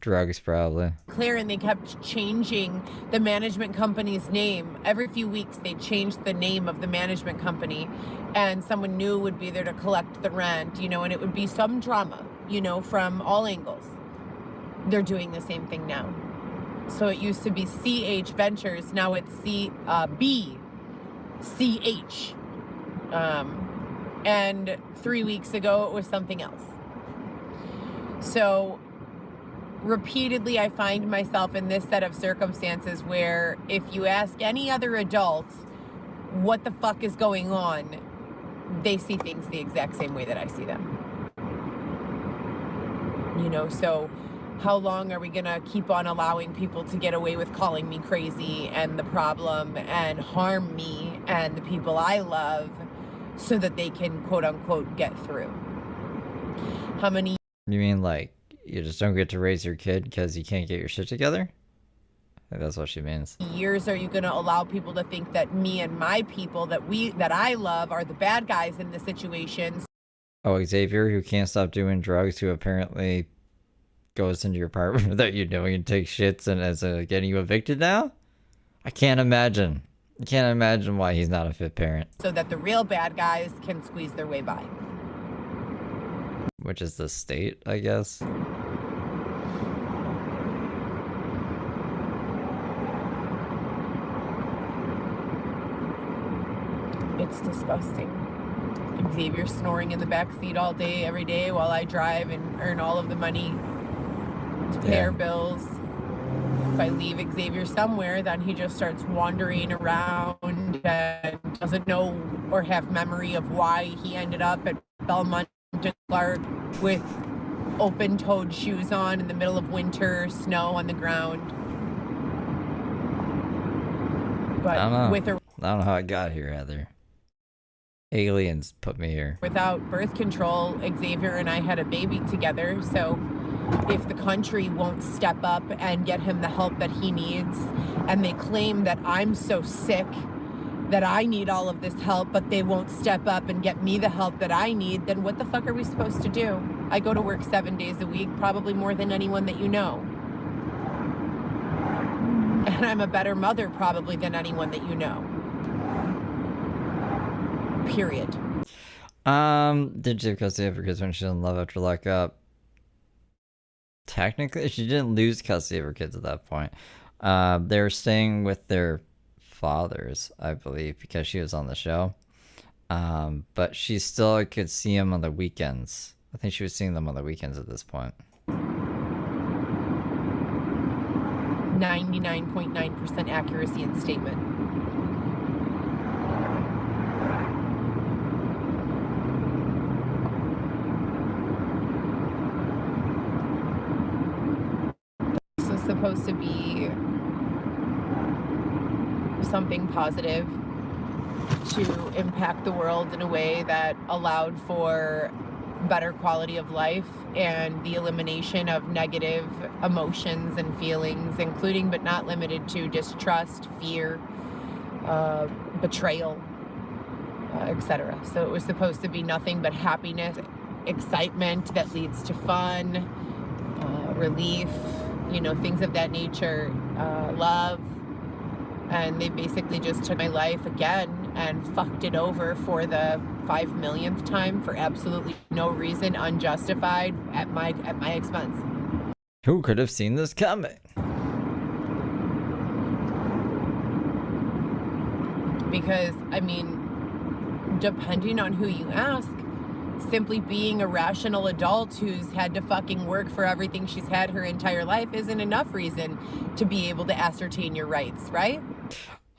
Drugs, probably. clear, and they kept changing the management company's name. Every few weeks they changed the name of the management company, and someone new would be there to collect the rent, you know, and it would be some drama, you know, from all angles. They're doing the same thing now. So it used to be CH Ventures, now it's BCH. And 3 weeks ago it was something else. So repeatedly I find myself in this set of circumstances where if you ask any other adult what the fuck is going on, they see things the exact same way that I see them. You know, so how long are we gonna keep on allowing people to get away with calling me crazy and the problem and harm me and the people I love so that they can quote unquote get through? How many... You mean like you just don't get to raise your kid because you can't get your shit together? I think that's what she means. years are you going to allow people to think that me and my people that I love are the bad guys in the situations? Oh, Xavier, who can't stop doing drugs, who apparently goes into your apartment without you knowing and takes shits and is getting you evicted now? I can't imagine. I can't imagine why he's not a fit parent. So that the real bad guys can squeeze their way by. Which is the state, I guess. It's disgusting. Xavier snoring in the back seat all day, every day, while I drive and earn all of the money to pay our bills. If I leave Xavier somewhere, then he just starts wandering around and doesn't know or have memory of why he ended up at Belmont and Clark with open-toed shoes on in the middle of winter, snow on the ground. But I don't know. with or I don't know how I got here, Heather. Aliens put me here. without birth control, Xavier and I had a baby together. So if the country won't step up and get him the help that he needs, and they claim that I'm so sick that I need all of this help, but they won't step up and get me the help that I need, then what the fuck are we supposed to do? I go to work 7 days a week, probably more than anyone that you know. And I'm a better mother probably than anyone that you know. Period. Did she have custody of her kids when she was in love after lockup? Technically, she didn't lose custody of her kids at that point. They were staying with their fathers, I believe, because she was on the show. But she still could see them on the weekends. I think she was seeing them on the weekends at this point. 99.9% accuracy in statement. This was supposed to be something positive to impact the world in a way that allowed for better quality of life and the elimination of negative emotions and feelings, including but not limited to distrust, fear, betrayal, etc. So it was supposed to be nothing but happiness, excitement that leads to fun, relief, you know, things of that nature, love. And they basically just took my life again and fucked it over for the 5 millionth time for absolutely no reason, unjustified, at my expense. Who could have seen this coming? Because, I mean, depending on who you ask, simply being a rational adult who's had to fucking work for everything she's had her entire life isn't enough reason to be able to ascertain your rights, right?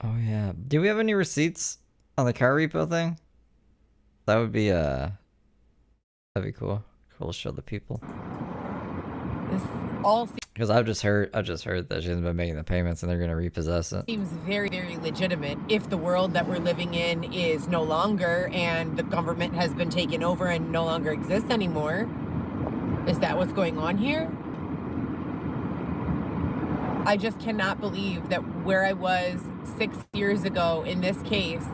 Oh yeah. Do we have any receipts on the car repo thing? That would be that'd be cool. Cool to show the people. This all Because I've just heard that she hasn't been making the payments and they're gonna repossess it. seems very, very legitimate if the world that we're living in is no longer and the government has been taken over and no longer exists anymore. Is that what's going on here? I just cannot believe that where I was 6 years ago in this case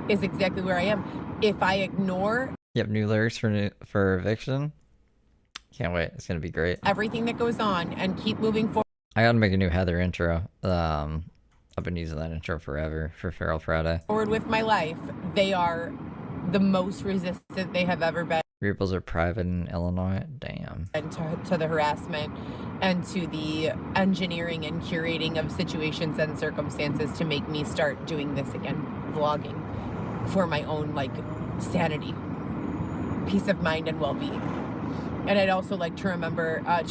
is exactly where I am. If I ignore... Yep, new lyrics for eviction. Can't wait. It's gonna be great. everything that goes on and keep moving forward. I gotta make a new Heather intro. I've been using that intro forever for Feral Friday. Forward with my life. They are the most resistant they have ever been. Repos are private in Illinois. Damn. And to the harassment and to the engineering and curating of situations and circumstances to make me start doing this again, vlogging, for my own like sanity, peace of mind, and well-being. And I'd also like to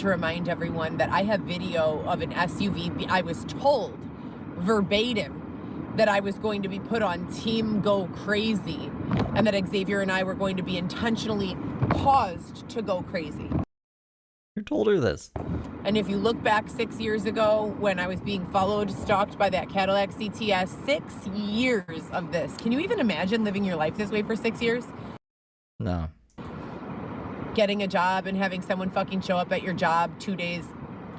remind everyone that I have video of an SUV. I was told verbatim that I was going to be put on Team Go Crazy and that Xavier and I were going to be intentionally caused to go crazy. Who told her this? And if you look back 6 years ago when I was being followed, stalked by that Cadillac CTS, 6 years of this. Can you even imagine living your life this way for 6 years? No. Getting a job and having someone fucking show up at your job 2 days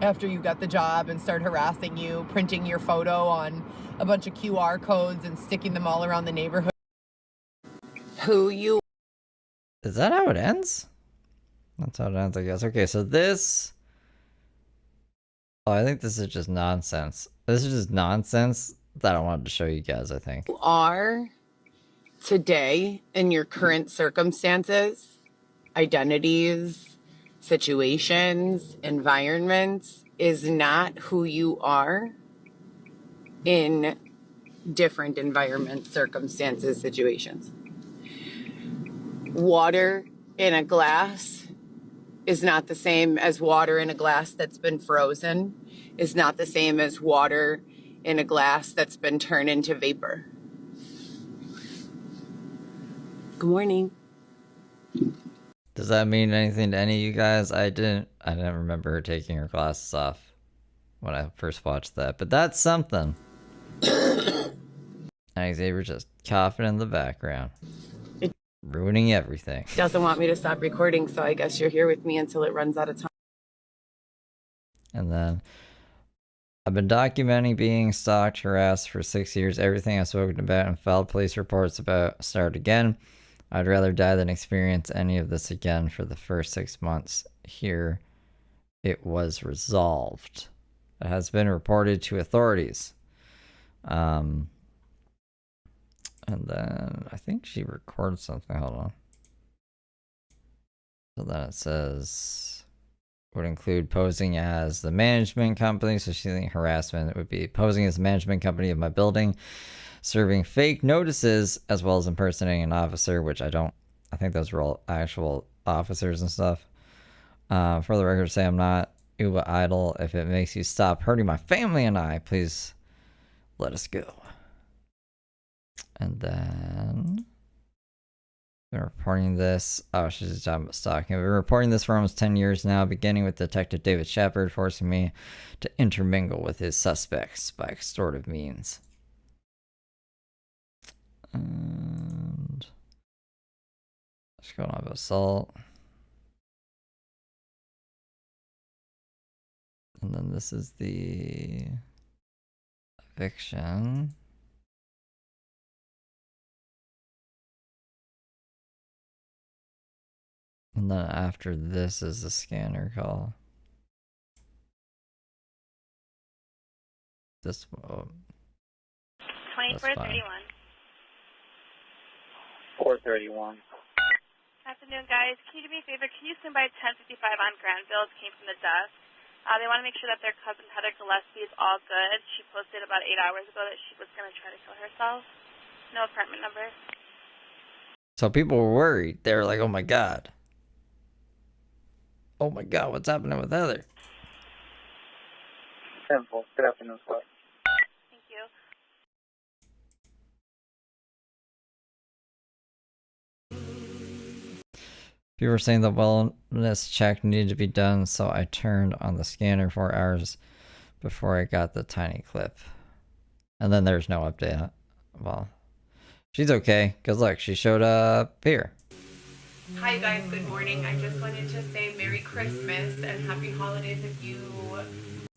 after you got the job and start harassing you, printing your photo on a bunch of QR codes and sticking them all around the neighborhood. Who you... Is that how it ends? That's how it ends, I guess. Okay, so this... Oh, I think this is just nonsense. This is just nonsense that I wanted to show you guys, I think. You are today in your current circumstances, identities, situations, environments is not who you are in different environments, circumstances, situations. Water in a glass is not the same as water in a glass that's been frozen, is not the same as water in a glass that's been turned into vapor. Good morning. Does that mean anything to any of you guys? I didn't remember her taking her glasses off when I first watched that, but that's something. And Xavier just coughing in the background. Ruining everything. Doesn't want me to stop recording, so I guess you're here with me until it runs out of time. And then, I've been documenting being stalked, harassed for 6 years. Everything I've spoken about and filed police reports about start again. I'd rather die than experience any of this again. For the first 6 months here, it was resolved. It has been reported to authorities. And then I think she recorded something. Hold on. So then it says would include posing as the management company. So she think harassment would be posing as the management company of my building, serving fake notices, as well as impersonating an officer, which I think those were all actual officers and stuff. For the record, say I'm not Uber idle. If it makes you stop hurting my family and I, please let us go. And then been reporting this. Oh, she's just talking about stalking. We've been reporting this for almost 10 years now, beginning with Detective David Shepard forcing me to intermingle with his suspects by extortive means. And what's going on about assault? And then this is the eviction. And then after this is the scanner call. This one. 2431. 431. Afternoon, guys. Can you do me a favor? Can you swing by 1055 on Granville? It came from the desk. They want to make sure that their cousin Heather Gillespie is all good. She posted about 8 hours ago that she was going to try to kill herself. No apartment number. So people were worried. They were like, oh my god. Oh my god, what's happening with Heather? Simple. Good afternoon, sir. Thank you. People were saying the wellness check needed to be done, so I turned on the scanner 4 hours before I got the tiny clip. And then there's no update. Well, she's okay, because look, she showed up here. Hi guys, good morning. I just wanted to say Merry Christmas and Happy Holidays if you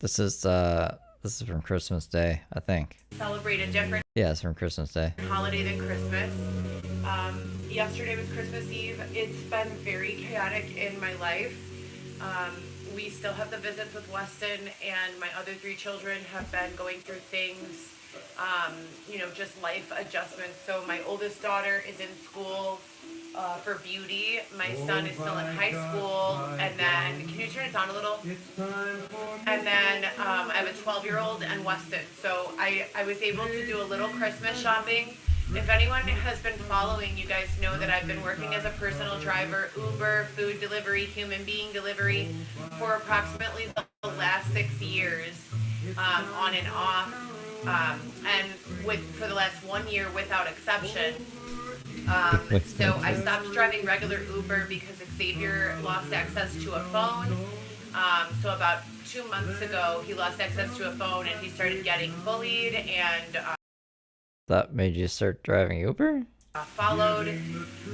This is from Christmas Day, I think. celebrate a different Yeah, it's from Christmas Day. holiday than Christmas. Yesterday was Christmas Eve. It's been very chaotic in my life. We still have the visits with Weston, and my other 3 children have been going through things, just life adjustments. So my oldest daughter is in school for beauty. My son is still in high school, and then, can you turn it down a little? And then I have a 12-year-old and Weston. So I was able to do a little Christmas shopping. If anyone has been following, you guys know that I've been working as a personal driver, Uber, food delivery, human being delivery, for approximately the last 6 years, on and off, and for the last 1 year without exception. So I stopped driving regular Uber because Xavier lost access to a phone. So about 2 months ago, he lost access to a phone and he started getting bullied and That made you start driving Uber? Followed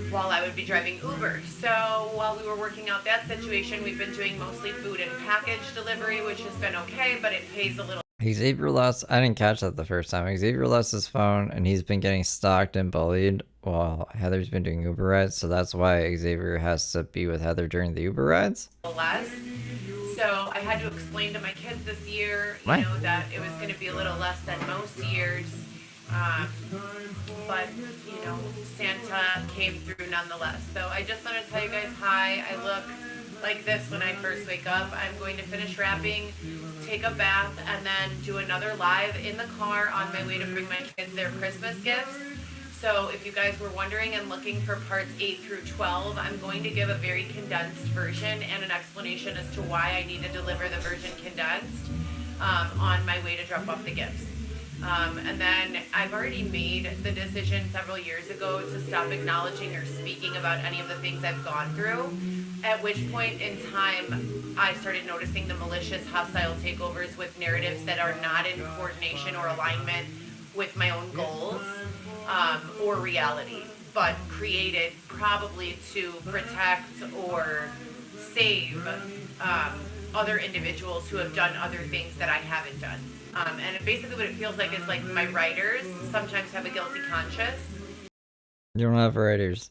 while I would be driving Uber. So while we were working out that situation, we've been doing mostly food and package delivery, which has been okay, but it pays a little. Xavier lost, I didn't catch that the first time. Xavier lost his phone and he's been getting stalked and bullied while Heather's been doing Uber rides, so that's why Xavier has to be with Heather during the Uber rides? Less. So I had to explain to my kids this year, that it was going to be a little less than most years. But, Santa came through nonetheless. So I just wanted to tell you guys hi. I look like this when I first wake up. I'm going to finish wrapping, take a bath, and then do another live in the car on my way to bring my kids their Christmas gifts. So if you guys were wondering and looking for parts 8 through 12, I'm going to give a very condensed version and an explanation as to why I need to deliver the version condensed on my way to drop off the gifts. And then I've already made the decision several years ago to stop acknowledging or speaking about any of the things I've gone through, at which point in time I started noticing the malicious, hostile takeovers with narratives that are not in coordination or alignment with my own goals or reality, but created probably to protect or save other individuals who have done other things that I haven't done. And basically what it feels like is like my writers sometimes have a guilty conscience. You don't have writers.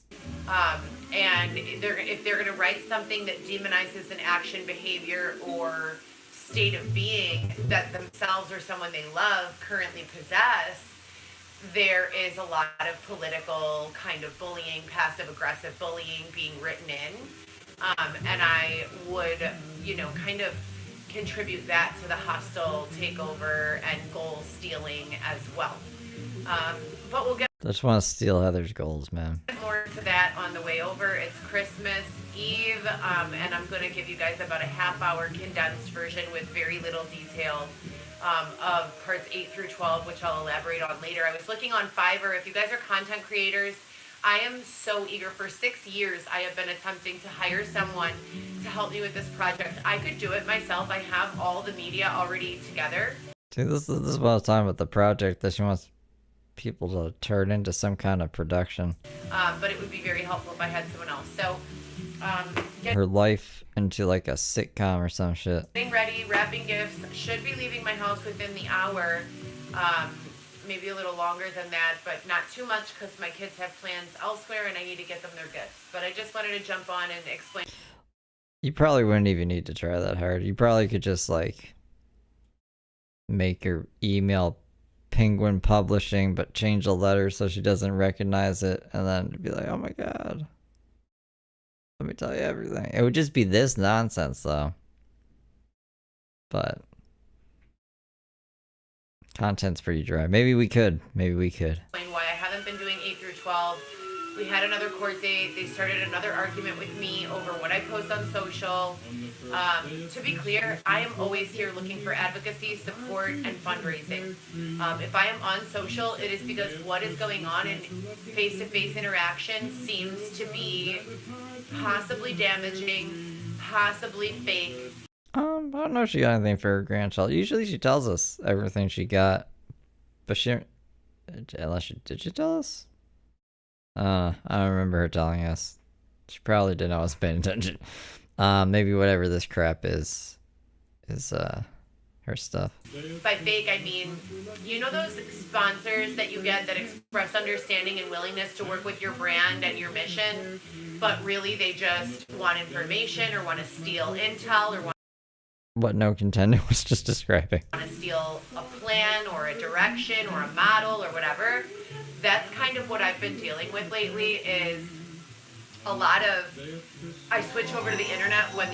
And if they're going to write something that demonizes an action, behavior, or state of being that themselves or someone they love currently possess, there is a lot of political kind of bullying, passive-aggressive bullying being written in. And I would, kind of contribute that to the hostile takeover and goal stealing as well. But we'll get Just want to steal Heather's goals, man. more to that on the way over. It's Christmas Eve, and I'm going to give you guys about a half-hour condensed version with very little detail of parts 8 through 12, which I'll elaborate on later. I was looking on Fiverr. If you guys are content creators, I am so eager. For 6 years, I have been attempting to hire someone to help me with this project. I could do it myself. I have all the media already together. See, this is what I was talking about, the project that she wants people to turn into some kind of production. But it would be very helpful if I had someone else. So, her life into like a sitcom or some shit. getting ready, wrapping gifts. Should be leaving my house within the hour. Maybe a little longer than that, but not too much because my kids have plans elsewhere and I need to get them their gifts. But I just wanted to jump on and explain. You probably wouldn't even need to try that hard. You probably could just like make her email Penguin Publishing but change the letter so she doesn't recognize it, and then be like, oh my god, let me tell you everything. It would just be this nonsense though. But content's pretty dry. Maybe we could. Explain why I haven't been doing 8 through 12. We had another court date. They started another argument with me over what I post on social. To be clear, I am always here looking for advocacy, support, and fundraising. If I am on social, it is because what is going on in face-to-face interaction seems to be possibly damaging, possibly fake. I don't know if she got anything for her grandchild. Usually she tells us everything she got, but did she tell us? I don't remember her telling us. She probably didn't. I was paying attention. Maybe whatever this crap is her her stuff. By fake, I mean, you know those sponsors that you get that express understanding and willingness to work with your brand and your mission, but really they just want information or want to steal intel or want What No Contender was just describing. to steal a plan or a direction or a model or whatever. That's kind of what I've been dealing with lately is a lot of, I switch over to the internet when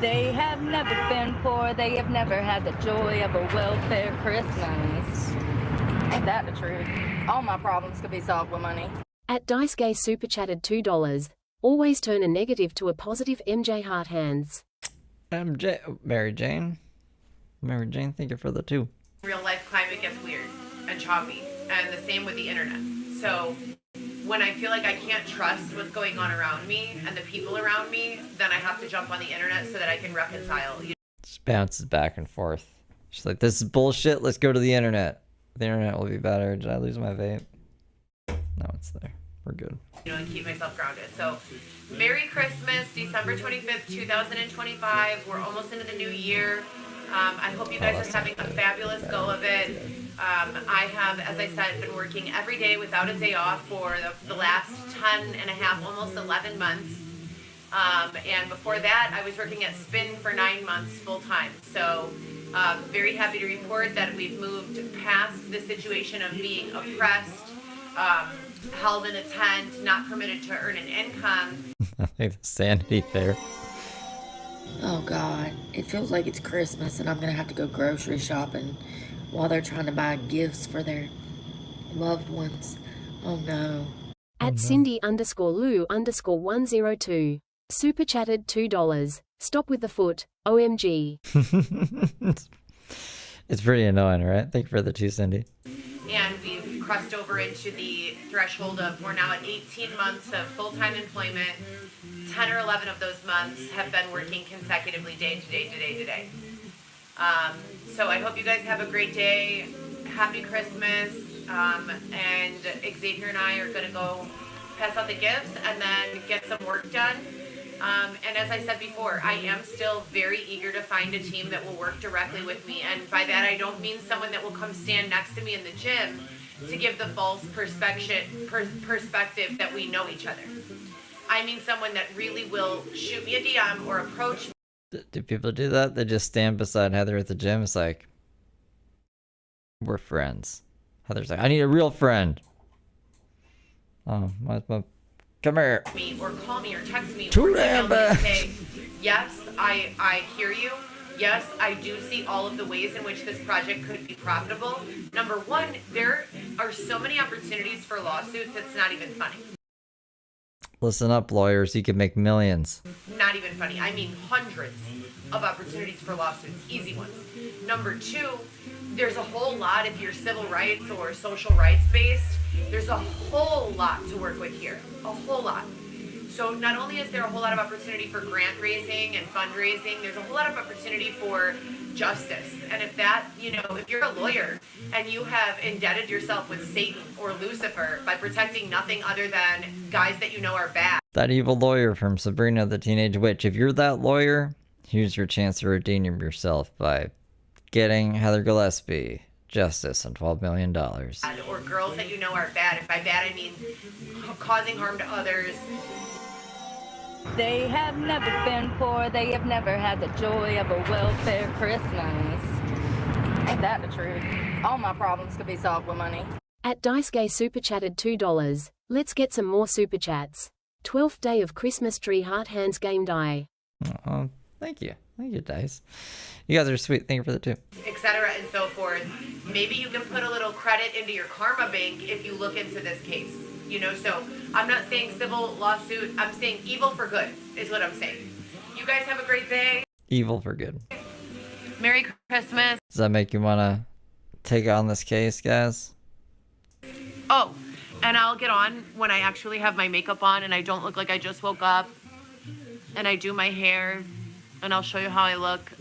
They have never been poor. They have never had the joy of a welfare Christmas. Ain't that the truth? All my problems could be solved with money. At Dice Gay Super Chatted $2. Always turn a negative to a positive. MJ Heart Hands. MJ, Mary Jane, thank you for the 2. real life climate gets weird and choppy, and the same with the internet. So when I feel like I can't trust what's going on around me and the people around me, then I have to jump on the internet so that I can reconcile. Just bounces back and forth. She's like, this is bullshit, let's go to the internet. The internet will be better. Did I lose my vape? No, it's there. We're good. You know, and keep myself grounded. So, Merry Christmas, December 25th, 2025. We're almost into the new year. I hope you guys are having a fabulous go of it. I have, as I said, been working every day without a day off for the last 10 and a half, almost 11 months. And before that, I was working at Spin for 9 months full time. So, very happy to report that we've moved past the situation of being oppressed, held in a tent, not permitted to earn an income. I think the sanity there. Oh God, it feels like it's Christmas and I'm gonna have to go grocery shopping while they're trying to buy gifts for their loved ones. Oh no. At Cindy_Lou_102. Super Chatted $2. Stop with the foot. OMG. It's pretty annoying, right? Thank you for the 2, Cindy. And we've crossed over into the threshold of we're now at 18 months of full-time employment. 10 or 11 of those months have been working consecutively day to day to day to day. So I hope you guys have a great day. Happy Christmas. And Xavier and I are going to go pass out the gifts and then get some work done. And as I said before, I am still very eager to find a team that will work directly with me. And by that, I don't mean someone that will come stand next to me in the gym to give the false perspective that we know each other. I mean someone that really will shoot me a DM or approach me. Do people do that? They just stand beside Heather at the gym. It's like, we're friends. Heather's like, I need a real friend. Oh, come here. Me or call me or text me Too or email damn me bad. and say, yes, I hear you. Yes, I do see all of the ways in which this project could be profitable. Number one, there are so many opportunities for lawsuits, it's not even funny. Listen up, lawyers. You can make millions. Not even funny. I mean hundreds of opportunities for lawsuits, easy ones. Number two, there's a whole lot if you're civil rights or social rights based. There's a whole lot to work with here, a whole lot. So not only is there a whole lot of opportunity for grant raising and fundraising, there's a whole lot of opportunity for justice. And if that, if you're a lawyer and you have indebted yourself with Satan or Lucifer by protecting nothing other than guys that you know are bad. That evil lawyer from Sabrina the Teenage Witch. If you're that lawyer, here's your chance to redeem yourself by getting Heather Gillespie justice and $12 million. Or girls that you know are bad. And by bad, I mean causing harm to others. They have never been poor. They have never had the joy of a welfare Christmas. Ain't that the truth? All my problems could be solved with money. At Dice Gay Super Chatted $2. Let's get some more Super Chats. 12th day of Christmas tree heart hands game die. Oh, thank you. Thank you, Dice. You guys are sweet. Thank you for the 2. Etc. and so forth. Maybe you can put a little credit into your karma bank if you look into this case. So I'm not saying civil lawsuit. I'm saying evil for good is what I'm saying. You guys have a great day. Evil for good. Merry Christmas. Does that make you want to take on this case, guys? Oh, and I'll get on when I actually have my makeup on and I don't look like I just woke up. And I do my hair. And I'll show you how I look.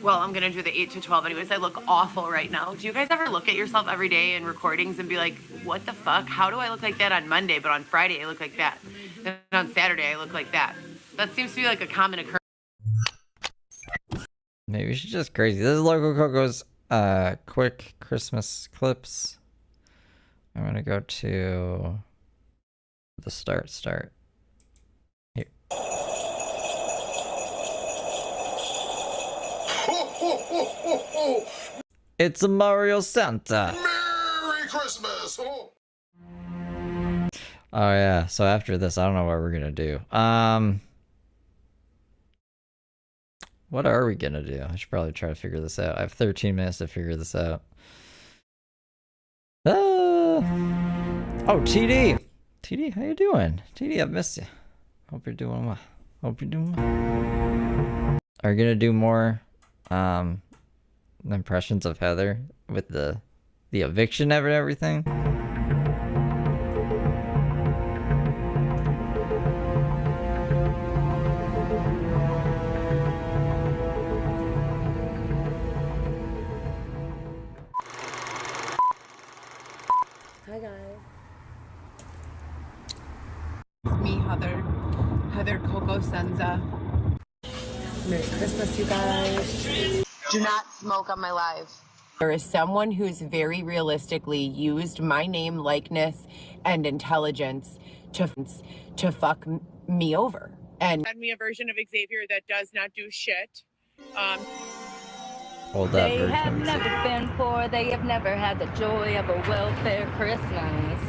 Well, I'm going to do the 8 to 12 anyways. I look awful right now. Do you guys ever look at yourself every day in recordings and be like, what the fuck? How do I look like that on Monday, but on Friday I look like that? And on Saturday I look like that. That seems to be like a common occurrence. Maybe she's just crazy. This is Local Coco's quick Christmas clips. I'm gonna go to the start. Here. It's a Mario Santa. Merry Christmas. Oh yeah, so after this, I don't know what we're gonna do. What are we gonna do? I should probably try to figure this out. I have 13 minutes to figure this out. Oh, TD! TD, how you doing? TD, I've missed you. Hope you're doing well. Hope you're doing well. Are you gonna do more impressions of Heather with the eviction and everything? Hi guys. It's me, Heather Coco Senza. Merry Christmas, you guys. Do not smoke on my live. There is someone who's very realistically used my name, likeness, and intelligence to fuck me over. And Send me a version of Xavier that does not do shit. Hold that They version. have never been poor. They have never had the joy of a welfare Christmas.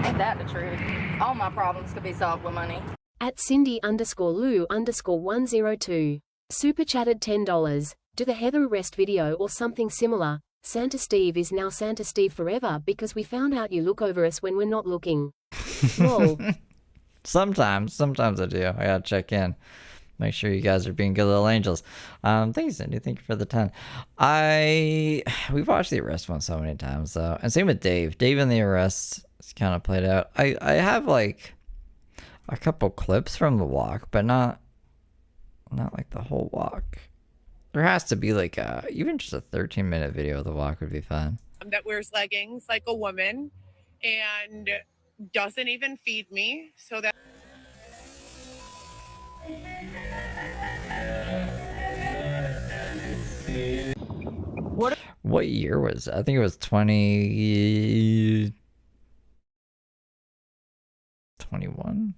Ain't that the truth? All my problems could be solved with money. At Cindy_Lou_102. Super chatted $10. Do the Heather arrest video or something similar. Santa Steve is now Santa Steve forever because we found out you look over us when we're not looking. Lol. Sometimes I do. I gotta check in. Make sure you guys are being good little angels. Thanks, Cindy. Thank you for the 10. We've watched the arrest one so many times though. And same with Dave. Dave and the arrest is kind of played out. I have like a couple clips from the walk, but not like the whole walk. There has to be like even just a 13-minute video of the walk would be fun. That wears leggings like a woman and doesn't even feed me. So that. What year was it? I think it was 2021.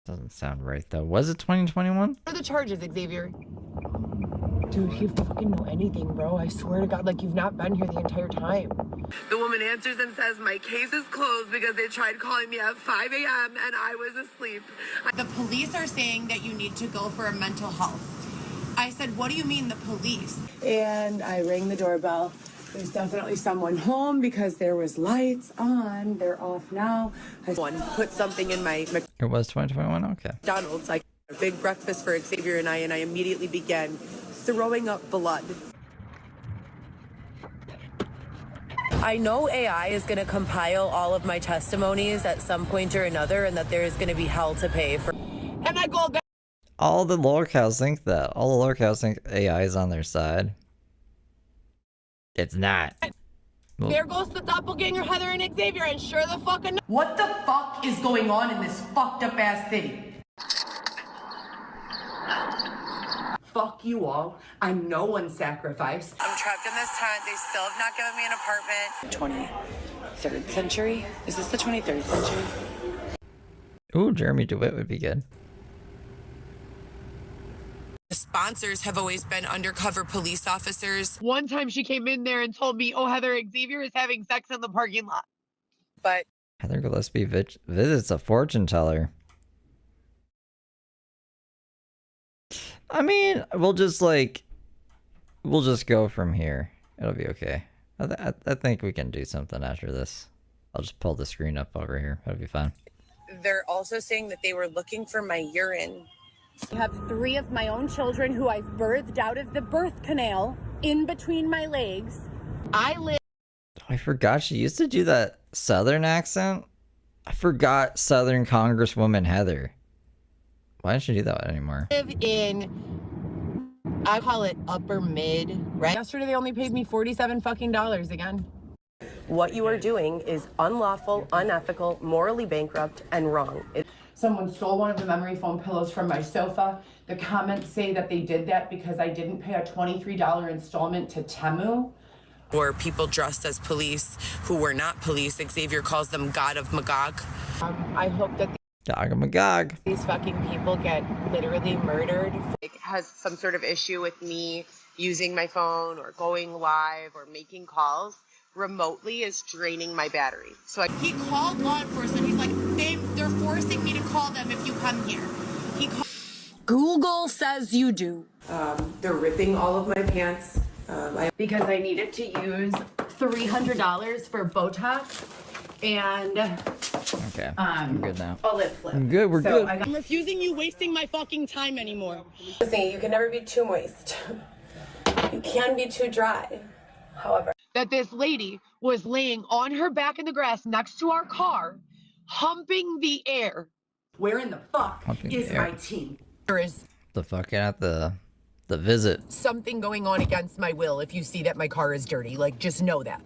Doesn't sound right though. Was it 2021? what are the charges, Xavier? Dude, you fucking know anything, bro. I swear to God, like you've not been here the entire time. The woman answers and says, my case is closed because they tried calling me at 5 a.m. and I was asleep. The police are saying that you need to go for a mental health. I said, what do you mean the police? And I rang the doorbell. There's definitely someone home because there was lights on. They're off now. One put something in my It was 2021. Okay. McDonald's, like a big breakfast for Xavier and I immediately began throwing up blood. I know AI is going to compile all of my testimonies at some point or another, and that there is going to be hell to pay for. And I go back. All the locals think that. All the locals think AI is on their side. It's not. Well, There goes the doppelganger Heather and Xavier, and sure the fucking. What the fuck is going on in this fucked up ass city? Fuck you all. I'm no one's sacrifice. I'm trapped in this tent. They still have not given me an apartment. 23rd century? Is this the 23rd century? ooh, Jeremy DeWitt would be good. The sponsors have always been undercover police officers. One time she came in there and told me, oh, Heather, Xavier is having sex in the parking lot. But Heather Gillespie visits a fortune teller. I mean, we'll just go from here. It'll be okay. I think we can do something after this. I'll just pull the screen up over here. That'll be fine. they're also saying that they were looking for my urine. I have 3 of my own children who I've birthed out of the birth canal in between my legs. I live. I forgot she used to do that Southern accent. I forgot Southern Congresswoman Heather. Why doesn't she do that anymore? Live in, I call it upper mid, right? Yesterday they only paid me $47 fucking again. What you are doing is unlawful, unethical, morally bankrupt, and wrong. Someone stole one of the memory foam pillows from my sofa. The comments say that they did that because I didn't pay a $23 installment to Temu. Or people dressed as police who were not police. Xavier calls them God of Magog. I hope that Gog of Magog. these fucking people get literally murdered. It has some sort of issue with me using my phone or going live or making calls remotely is draining my battery. So He called law enforcement. He's like, they're forcing me to call them if you come here. Google says you do. They're ripping all of my pants. Because I needed to use $300 for Botox and Okay, I'm good now. a lip flip. I'm good, we're good. I'm refusing you wasting my fucking time anymore. Listen, you can never be too moist. You can be too dry. However, that this lady was laying on her back in the grass next to our car, humping the air. Where in the fuck Humping is the air. my team? There is The fucking at the visit. something going on against my will if you see that my car is dirty. Like, just know that.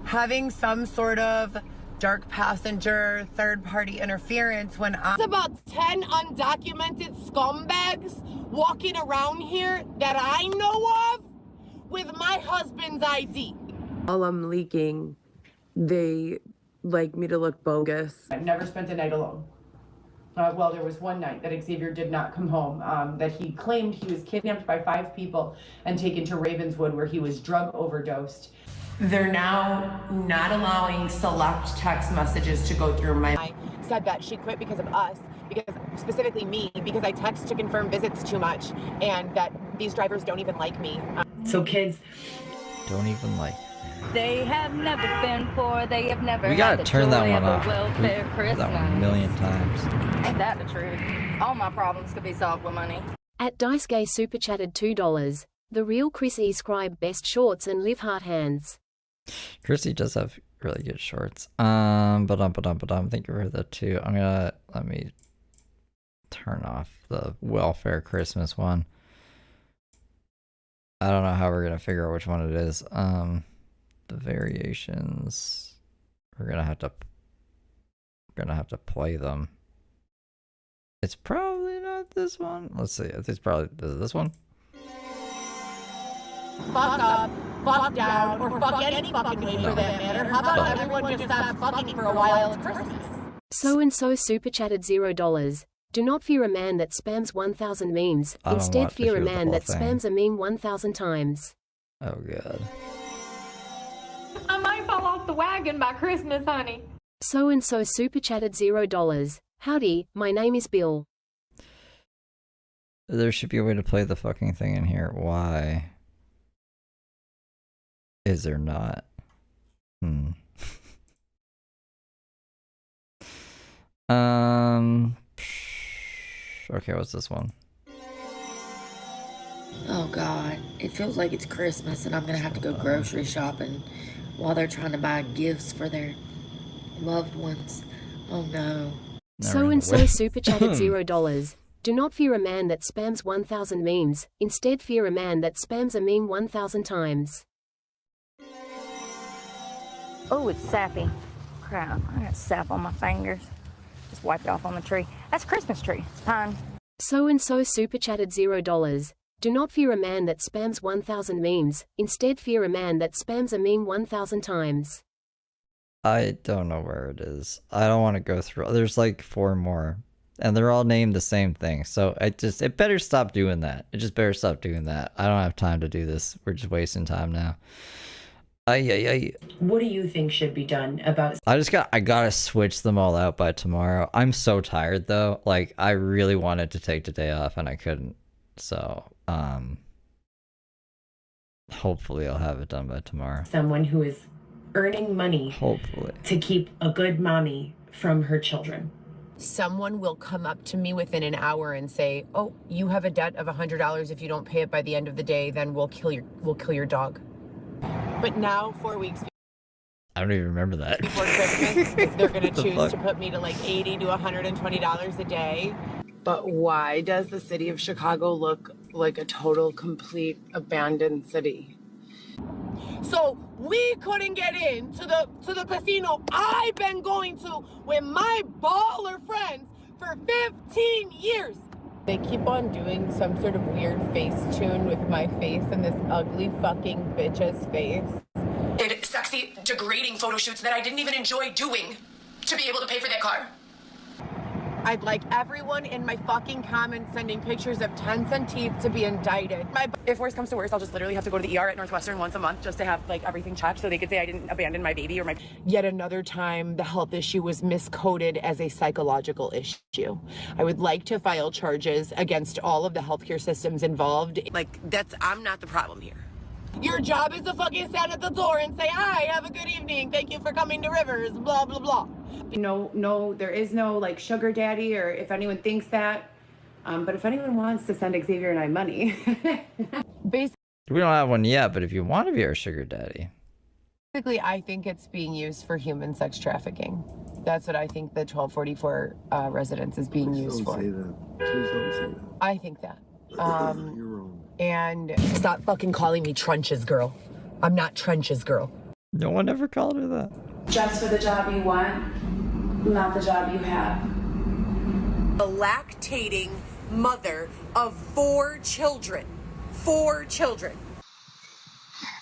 Having some sort of dark passenger third-party interference when It's about 10 undocumented scumbags walking around here that I know of with my husband's ID. while I'm leaking, they like me to look bogus. I've never spent a night alone. Well, there was one night that Xavier did not come home, that he claimed he was kidnapped by 5 people and taken to Ravenswood where he was drug overdosed. They're now not allowing select text messages to go through my. I said that she quit because of us, because specifically me, because I text to confirm visits too much, and that these drivers don't even like me. So kids Don't even like. They have never been poor. They have never We had gotta the turn that joy one of a off. welfare We've Christmas. that one a million times. Ain't that the truth? All my problems could be solved with money. At Dice Gay super chatted $2. The real Chris E. Scribe best shorts and live heart hands. Chrissy does have really good shorts. Thank you for that too. Let me turn off the welfare Christmas one. I don't know how we're gonna figure out which one it is. The variations. We're gonna have to play them. It's probably not this one. Let's see. It's probably this one. Fuck up, fuck down, or fuck any fucking way for that matter. How about everyone just stop fucking for a while? It's Christmas. So and so super chatted $0. Do not fear a man that spams 1,000 memes. I don't Instead, want to fear a hear the man whole that thing. spams a meme 1,000 times. Oh god. I might fall off the wagon by Christmas, honey. So and so super chatted $0. Howdy, my name is Bill. There should be a way to play the fucking thing in here. Why is there not? Okay, what's this one? Oh God, it feels like it's Christmas and I'm gonna have to go grocery shopping while they're trying to buy gifts for their loved ones. Oh no. So and so super chatted $0. Do not fear a man that spams 1,000 memes. Instead, fear a man that spams a meme 1,000 times. Oh, it's sappy. Crap, I got sap on my fingers. Just wiped off on the tree. That's a Christmas tree. It's pine. So and so super chatted $0. Do not fear a man that spams 1,000 memes. Instead, fear a man that spams a meme 1,000 times. I don't know where it is. I don't want to go through. There's like 4 more. And they're all named the same thing. So it better stop doing that. It just better stop doing that. I don't have time to do this. We're just wasting time now. What do you think should be done about? I gotta switch them all out by tomorrow. I'm so tired though. Like I really wanted to take the day off and I couldn't. So hopefully I'll have it done by tomorrow. Someone who is earning money Hopefully. to keep a good mommy from her children. Someone will come up to me within an hour and say, "Oh, you have a debt of $100. If you don't pay it by the end of the day, then we'll kill your dog." But now, 4 weeks I don't even remember that. before Christmas, they're going to The choose fuck? to put me to like $80 to $120 a day. But why does the city of Chicago look like a total, complete, abandoned city? So we couldn't get in to the casino I've been going to with my baller friends for 15 years. They keep on doing some sort of weird face tune with my face and this ugly fucking bitch's face. Did sexy, degrading photo shoots that I didn't even enjoy doing to be able to pay for that car. I'd like everyone in my fucking comments sending pictures of 10-cent teeth to be indicted. If worse comes to worse, I'll just literally have to go to the ER at Northwestern once a month just to have like everything checked so they could say I didn't abandon my baby or my... Yet another time, the health issue was miscoded as a psychological issue. I would like to file charges against all of the healthcare systems involved. I'm not the problem here. Your job is to fucking stand at the door and say, hi, have a good evening, thank you for coming to Rivers, blah, blah, blah. No, there is no like sugar daddy, or if anyone thinks that. But if anyone wants to send Xavier and I money. Basically, We don't have one yet, but if you want to be our sugar daddy. I think it's being used for human sex trafficking. That's what I think the 1244 residence is being used for. Please don't say that. I think that. You're wrong. And stop fucking calling me Trenches Girl. I'm not Trenches Girl. No one ever called her that. Just for the job you want, not the job you have. A lactating mother of 4 children. 4 children.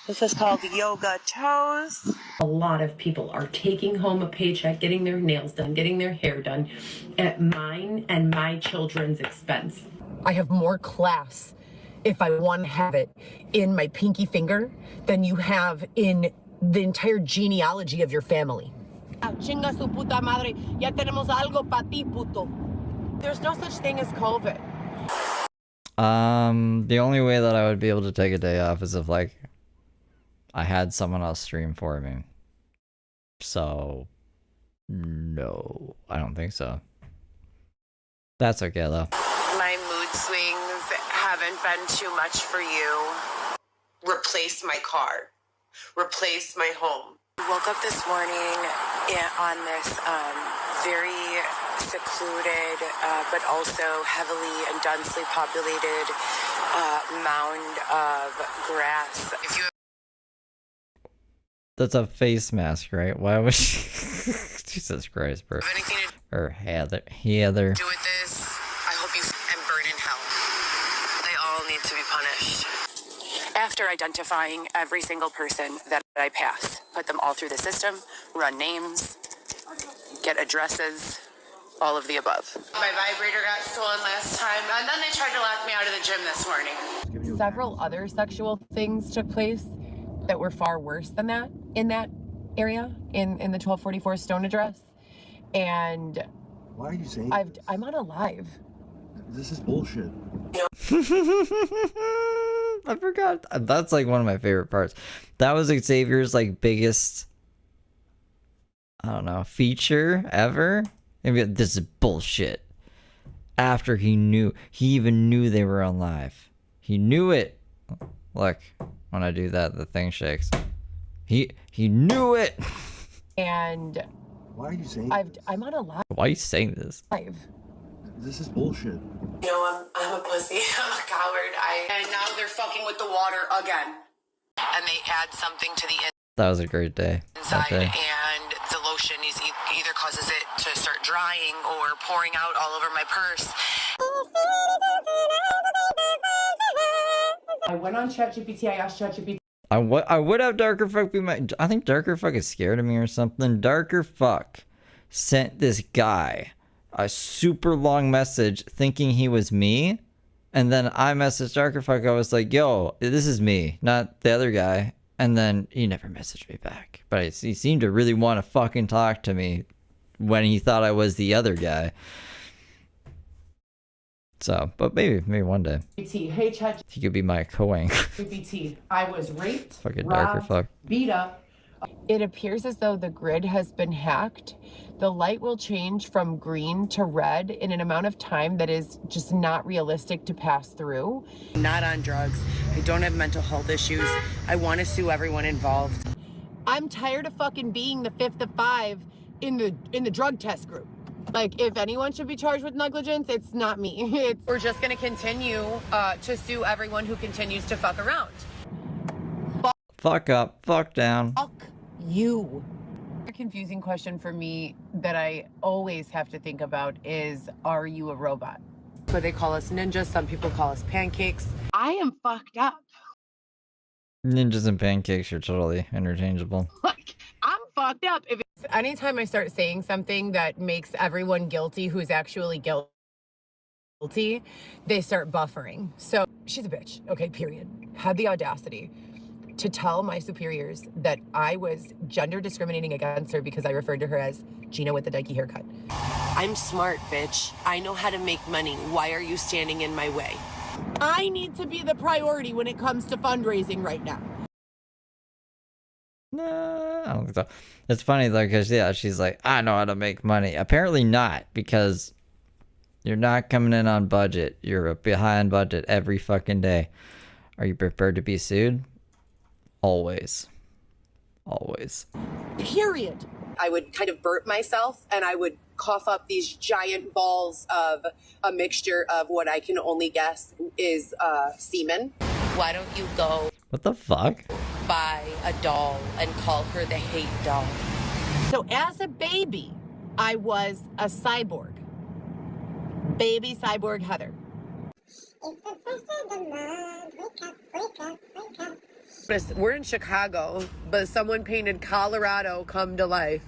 This is called yoga toes. A lot of people are taking home a paycheck, getting their nails done, getting their hair done at mine and my children's expense. I have more class, if I want to have it, in my pinky finger than you have in the entire genealogy of your family. Chinga su puta madre, ya tenemos algo pa ti, puto. there's no such thing as COVID. The only way that I would be able to take a day off is if, like, I had someone else stream for me. So, no, I don't think so. That's okay, though. My mood swings haven't been too much for you. Replace my car. Replace my home. I woke up this morning on this very secluded but also heavily and densely populated mound of grass. If you That's a face mask, right? Why was she... Jesus Christ, bro. Or Heather. do with this, I hope you and burn in hell. They all need to be punished. After identifying every single person that I pass, put them all through the system, run names, get addresses, all of the above. My vibrator got stolen last time, and then they tried to lock me out of the gym this morning. Several other sexual things took place that were far worse than that in that area, in the 1244 Stone address. And why are you saying I'm on a live. This is bullshit. I forgot. That's like one of my favorite parts. That was Xavier's like biggest, I don't know, feature ever. Maybe this is bullshit. After he even knew they were on live. He knew it. Look, when I do that, the thing shakes. He knew it. And why are you saying I'm on a live. Why are you saying this? This is bullshit. You know, I'm a pussy. I'm a coward. And now they're fucking with the water again. And they add something to the That was a great day. inside, and the lotion is either causes it to start drying or pouring out all over my purse. I went on ChatGPT. I asked ChatGPT. I would have Darker Fuck be my... I think Darker Fuck is scared of me or something. Darker Fuck sent this guy a super long message thinking he was me. And then I messaged Darker Fuck. I was like, yo, this is me, not the other guy. And then he never messaged me back. But he seemed to really want to fucking talk to me when he thought I was the other guy. So, but maybe one day. Hey, Chat. He could be my co-ang. GPT. I was raped, Fucking Darker robbed, Fuck. beat up. It appears as though the grid has been hacked. The light will change from green to red in an amount of time that is just not realistic to pass through. Not on drugs. I don't have mental health issues. I want to sue everyone involved. I'm tired of fucking being the fifth of five in the drug test group. Like, if anyone should be charged with negligence, it's not me. We're just going to continue to sue everyone who continues to fuck around. Fuck up, fuck down. Fuck you. A confusing question for me that I always have to think about is, are you a robot? So they call us ninjas. Some people call us pancakes. I am fucked up. Ninjas and pancakes are totally interchangeable. Like, I'm fucked up. If it's, anytime I start saying something that makes everyone guilty who's actually guilty, they start buffering. So she's a bitch, okay, period. Had the audacity to tell my superiors that I was gender discriminating against her because I referred to her as Gina with the dykey haircut. I'm smart, bitch. I know how to make money. Why are you standing in my way? I need to be the priority when it comes to fundraising right now. No, I don't think so. It's funny though, because yeah, she's like, I know how to make money. Apparently not, because you're not coming in on budget. You're behind budget every fucking day. Are you prepared to be sued? Always. Always. Period. I would kind of burp myself and I would cough up these giant balls of a mixture of what I can only guess is semen. Why don't you go What the fuck? buy a doll and call her the hate doll? So as a baby, I was a cyborg. Baby cyborg Heather. We're in Chicago, but someone painted Colorado come to life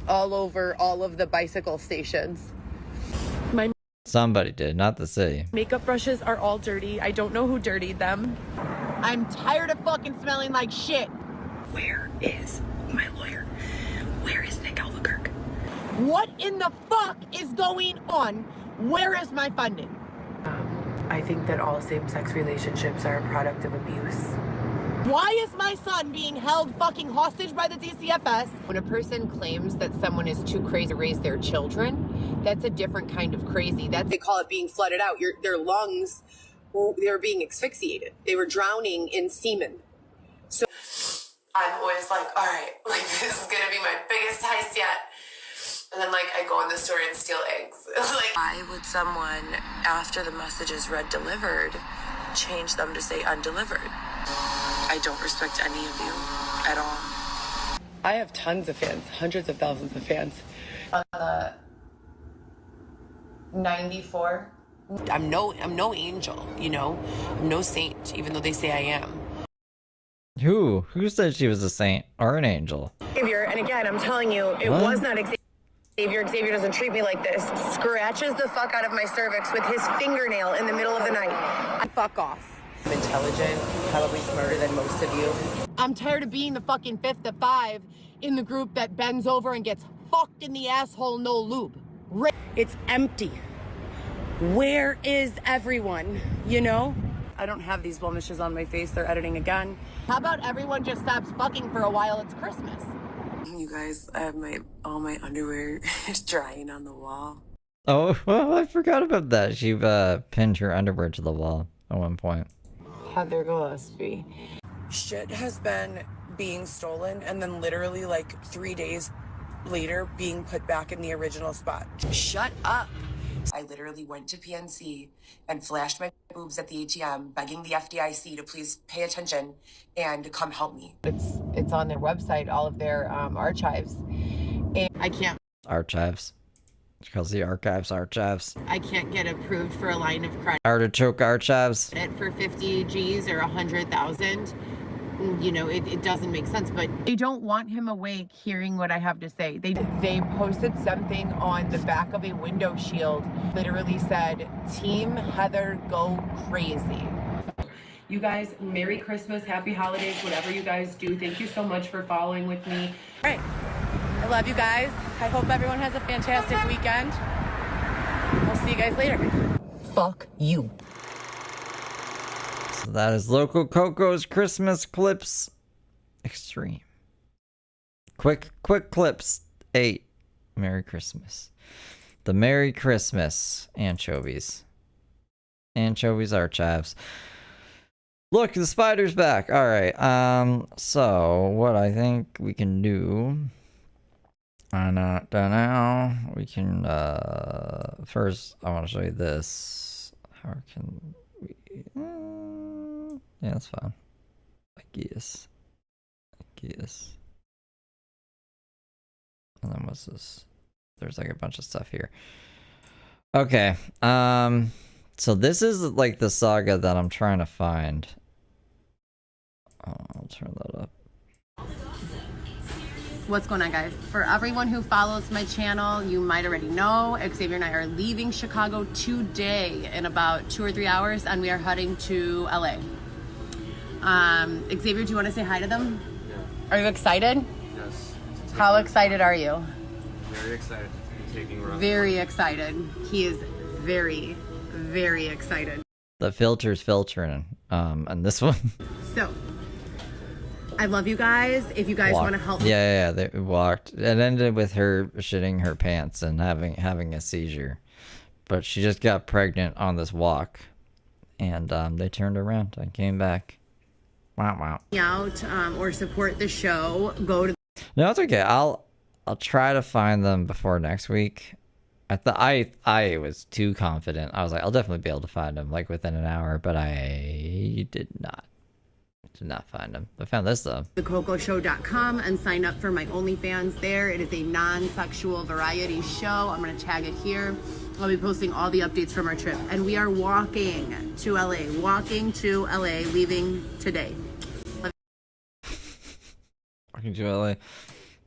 all over all of the bicycle stations. My Somebody did, not the city. makeup brushes are all dirty. I don't know who dirtied them. I'm tired of fucking smelling like shit. Where is my lawyer? Where is Nick Albuquerque? What in the fuck is going on? Where is my funding? I think that all same-sex relationships are a product of abuse. Why is my son being held fucking hostage by the DCFS? When a person claims that someone is too crazy to raise their children, that's a different kind of crazy. They call it being flooded out. Their lungs, they were being asphyxiated. They were drowning in semen. So I'm always like, all right, like this is gonna be my biggest heist yet. And then like I go in the store and steal eggs. Like, why would someone, after the message is read delivered, change them to say undelivered? I don't respect any of you at all. I have tons of fans, hundreds of thousands of fans. 94. I'm no angel, you know? I'm no saint, even though they say I am. Who? Who said she was a saint or an angel? Xavier, and again, I'm telling you, it What? was not Xavier. Xavier doesn't treat me like this. Scratches the fuck out of my cervix with his fingernail in the middle of the night. Fuck off. I'm intelligent, probably smarter than most of you. I'm tired of being the fucking fifth of five in the group that bends over and gets fucked in the asshole, no lube. It's empty. Where is everyone, you know? I don't have these blemishes on my face. They're editing again. How about everyone just stops fucking for a while? It's Christmas. You guys, I have all my underwear drying on the wall. Oh, well, I forgot about that. She pinned her underwear to the wall at one point. Heather Gillespie. Shit has been being stolen and then literally like 3 days later being put back in the original spot. Shut up. I literally went to PNC and flashed my boobs at the ATM, begging the FDIC to please pay attention and come help me. It's on their website, all of their archives. And I can't Archives. Because the archives. I can't get approved for a line of credit Artichoke archives. for 50 G's or 100,000. You know, it doesn't make sense, but they don't want him awake hearing what I have to say. They posted something on the back of a window shield, literally said, Team Heather go crazy. You guys, Merry Christmas, Happy Holidays, whatever you guys do. Thank you so much for following with me. All right. I love you guys. I hope everyone has a fantastic weekend. I'll see you guys later. Fuck you. So that is Local Coco's Christmas Clips Extreme. Quick clips 8. Merry Christmas. The Merry Christmas anchovies. Anchovies archives. Look, the spider's back. Alright, so what I think we can do, I don't know, we can, first I want to show you this. How can we, yeah, that's fine. I guess. And then what's this? There's like a bunch of stuff here. Okay. So this is like the saga that I'm trying to find. Oh, I'll turn that up. What's going on, guys? For everyone who follows my channel, you might already know Xavier and I are leaving Chicago today in about 2 or 3 hours, and we are heading to LA. Xavier, do you want to say hi to them? Yeah. Are you excited? Yes. How excited are you? Very excited. Taking Rob. Very excited. He is very, very excited. The filter's filtering on this one. So, I love you guys. If you guys want to help me. Yeah, they walked. It ended with her shitting her pants and having a seizure. But she just got pregnant on this walk. And they turned around and came back. Wow. Out or support the show, go to. No, it's okay. I'll try to find them before next week. I was too confident. I was like, I'll definitely be able to find them like within an hour, but I did not find them. I found this though. thecocoshow.com and sign up for my OnlyFans there. It is a non-sexual variety show. I'm going to tag it here. I'll be posting all the updates from our trip. And we are walking to LA, leaving today. Walking to LA.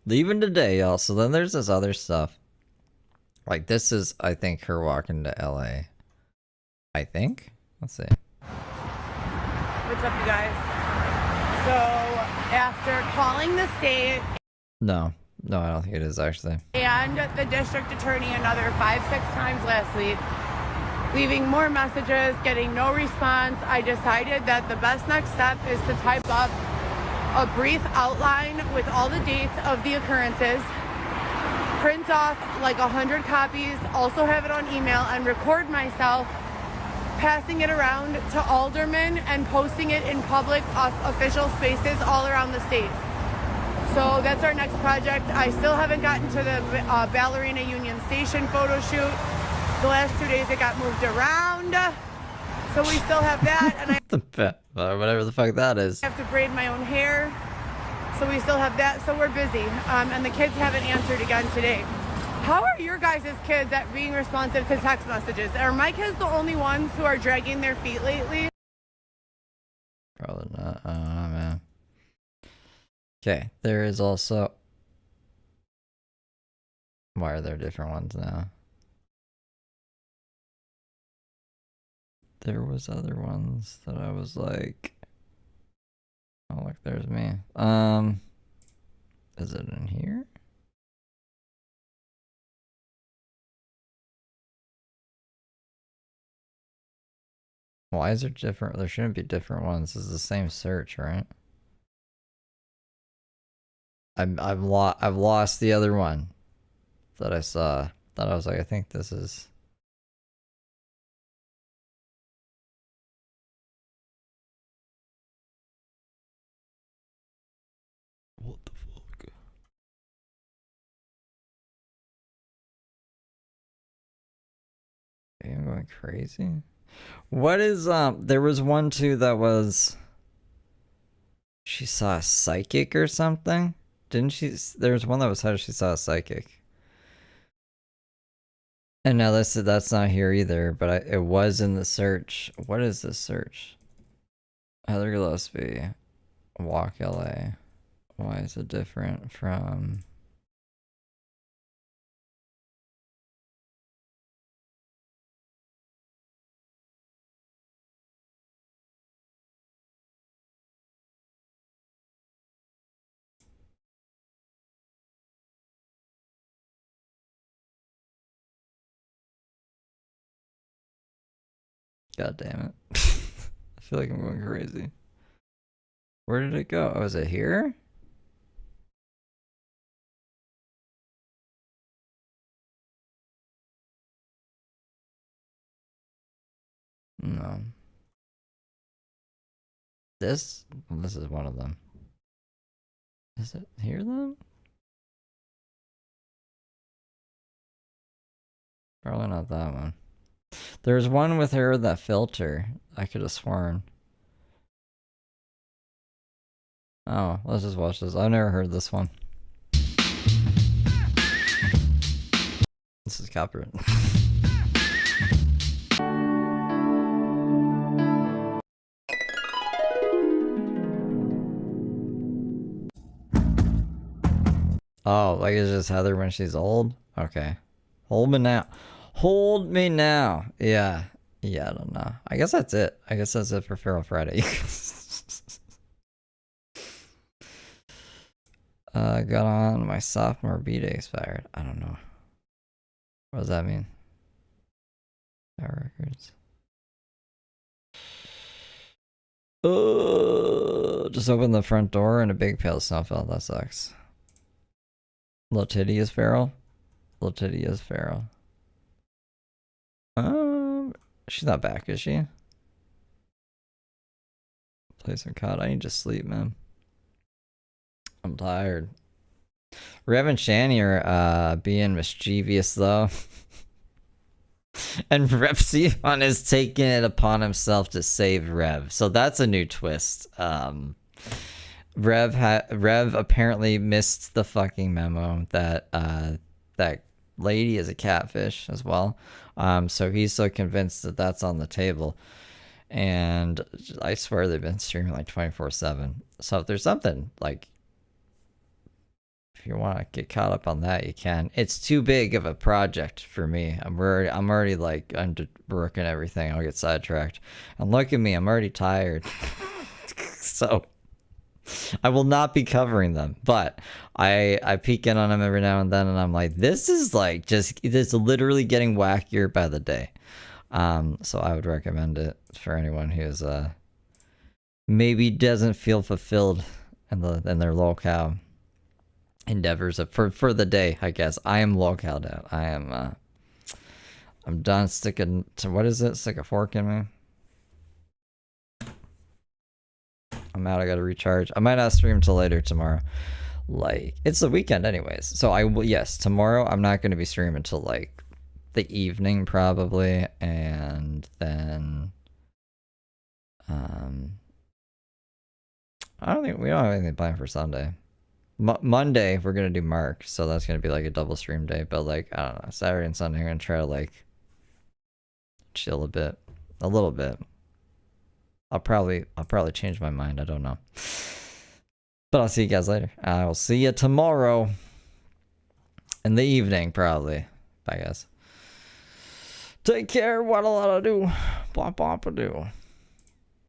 Leaving today, y'all. So then there's this other stuff. Like this is, I think, her walking to LA. I think? Let's see. What's up, you guys? So, after calling the state No, I don't think it is actually. and the district attorney another 5-6 times last week, leaving more messages, getting no response, I decided that the best next step is to type up a brief outline with all the dates of the occurrences, print off like 100 copies, also have it on email, and record myself passing it around to aldermen and posting it in public official spaces all around the state. So that's our next project. I still haven't gotten to the Ballerina Union Station photo shoot. The last 2 days it got moved around, so we still have that. And Whatever the fuck that is. I have to braid my own hair, so we still have that. So we're busy, and the kids haven't answered again today. How are your guys' kids at being responsive to text messages? Are my kids the only ones who are dragging their feet lately? Probably not. I don't know, man. Okay, there is also... Why are there different ones now? There was other ones that I was like... Oh, look, there's me. Is it in here? Why is there different? There shouldn't be different ones. This is the same search, right? I've lost the other one that I saw. That I was like, I think this is. What the fuck? I'm going crazy. What is there was one too that was she saw a psychic or something? Didn't she? There was one that was how she saw a psychic. And now that's not here either, but it was in the search. What is this search? Heather Gillespie, Walk LA. Why is it different from... God damn it. I feel like I'm going crazy. Where did it go? Oh, is it here? No. This is one of them. Is it here then? Probably not that one. There's one with her, that filter. I could have sworn. Oh, let's just watch this. I've never heard this one. This is copyright. Oh, like it's just Heather when she's old? Okay. Hold me now. Hold me now. Yeah. Yeah, I don't know. I guess that's it. I guess that's it for Feral Friday. Got on my sophomore B-Day expired. I don't know. What does that mean? Our records. Just open the front door and a big pail of snow fell. That sucks. Little Titty is feral. Little Titty is feral. She's not back, is she? Play some COD. I need to sleep, man. I'm tired. Rev and Shani are being mischievous though. And Repsion is taking it upon himself to save Rev. So that's a new twist. Rev apparently missed the fucking memo that that lady is a catfish as well. So he's so convinced that that's on the table. And I swear they've been streaming like 24/7. So if there's something like, if you want to get caught up on that, you can. It's too big of a project for me. I'm already like working everything. I'll get sidetracked. And look at me, I'm already tired. So I will not be covering them, but I peek in on them every now and then, and I'm like, this is like it's literally getting wackier by the day. So I would recommend it for anyone who's maybe doesn't feel fulfilled in their locale endeavors for the day. I guess I am localed out. I am I'm done sticking to, what is it? Stick a fork in me. I'm out. I gotta recharge. I might not stream until later tomorrow. Like, it's the weekend anyways. So I will, yes, tomorrow I'm not going to be streaming until like the evening probably, and then I don't think we don't have anything planned for Sunday. Monday we're gonna do Mark, so that's gonna be like a double stream day. But like, I don't know, Saturday and Sunday I'm gonna try to like chill a little bit. I'll probably change my mind. I don't know, but I'll see you guys later. I will see you tomorrow in the evening probably. Bye guys. Take care. What a lot to do. Blah blah do.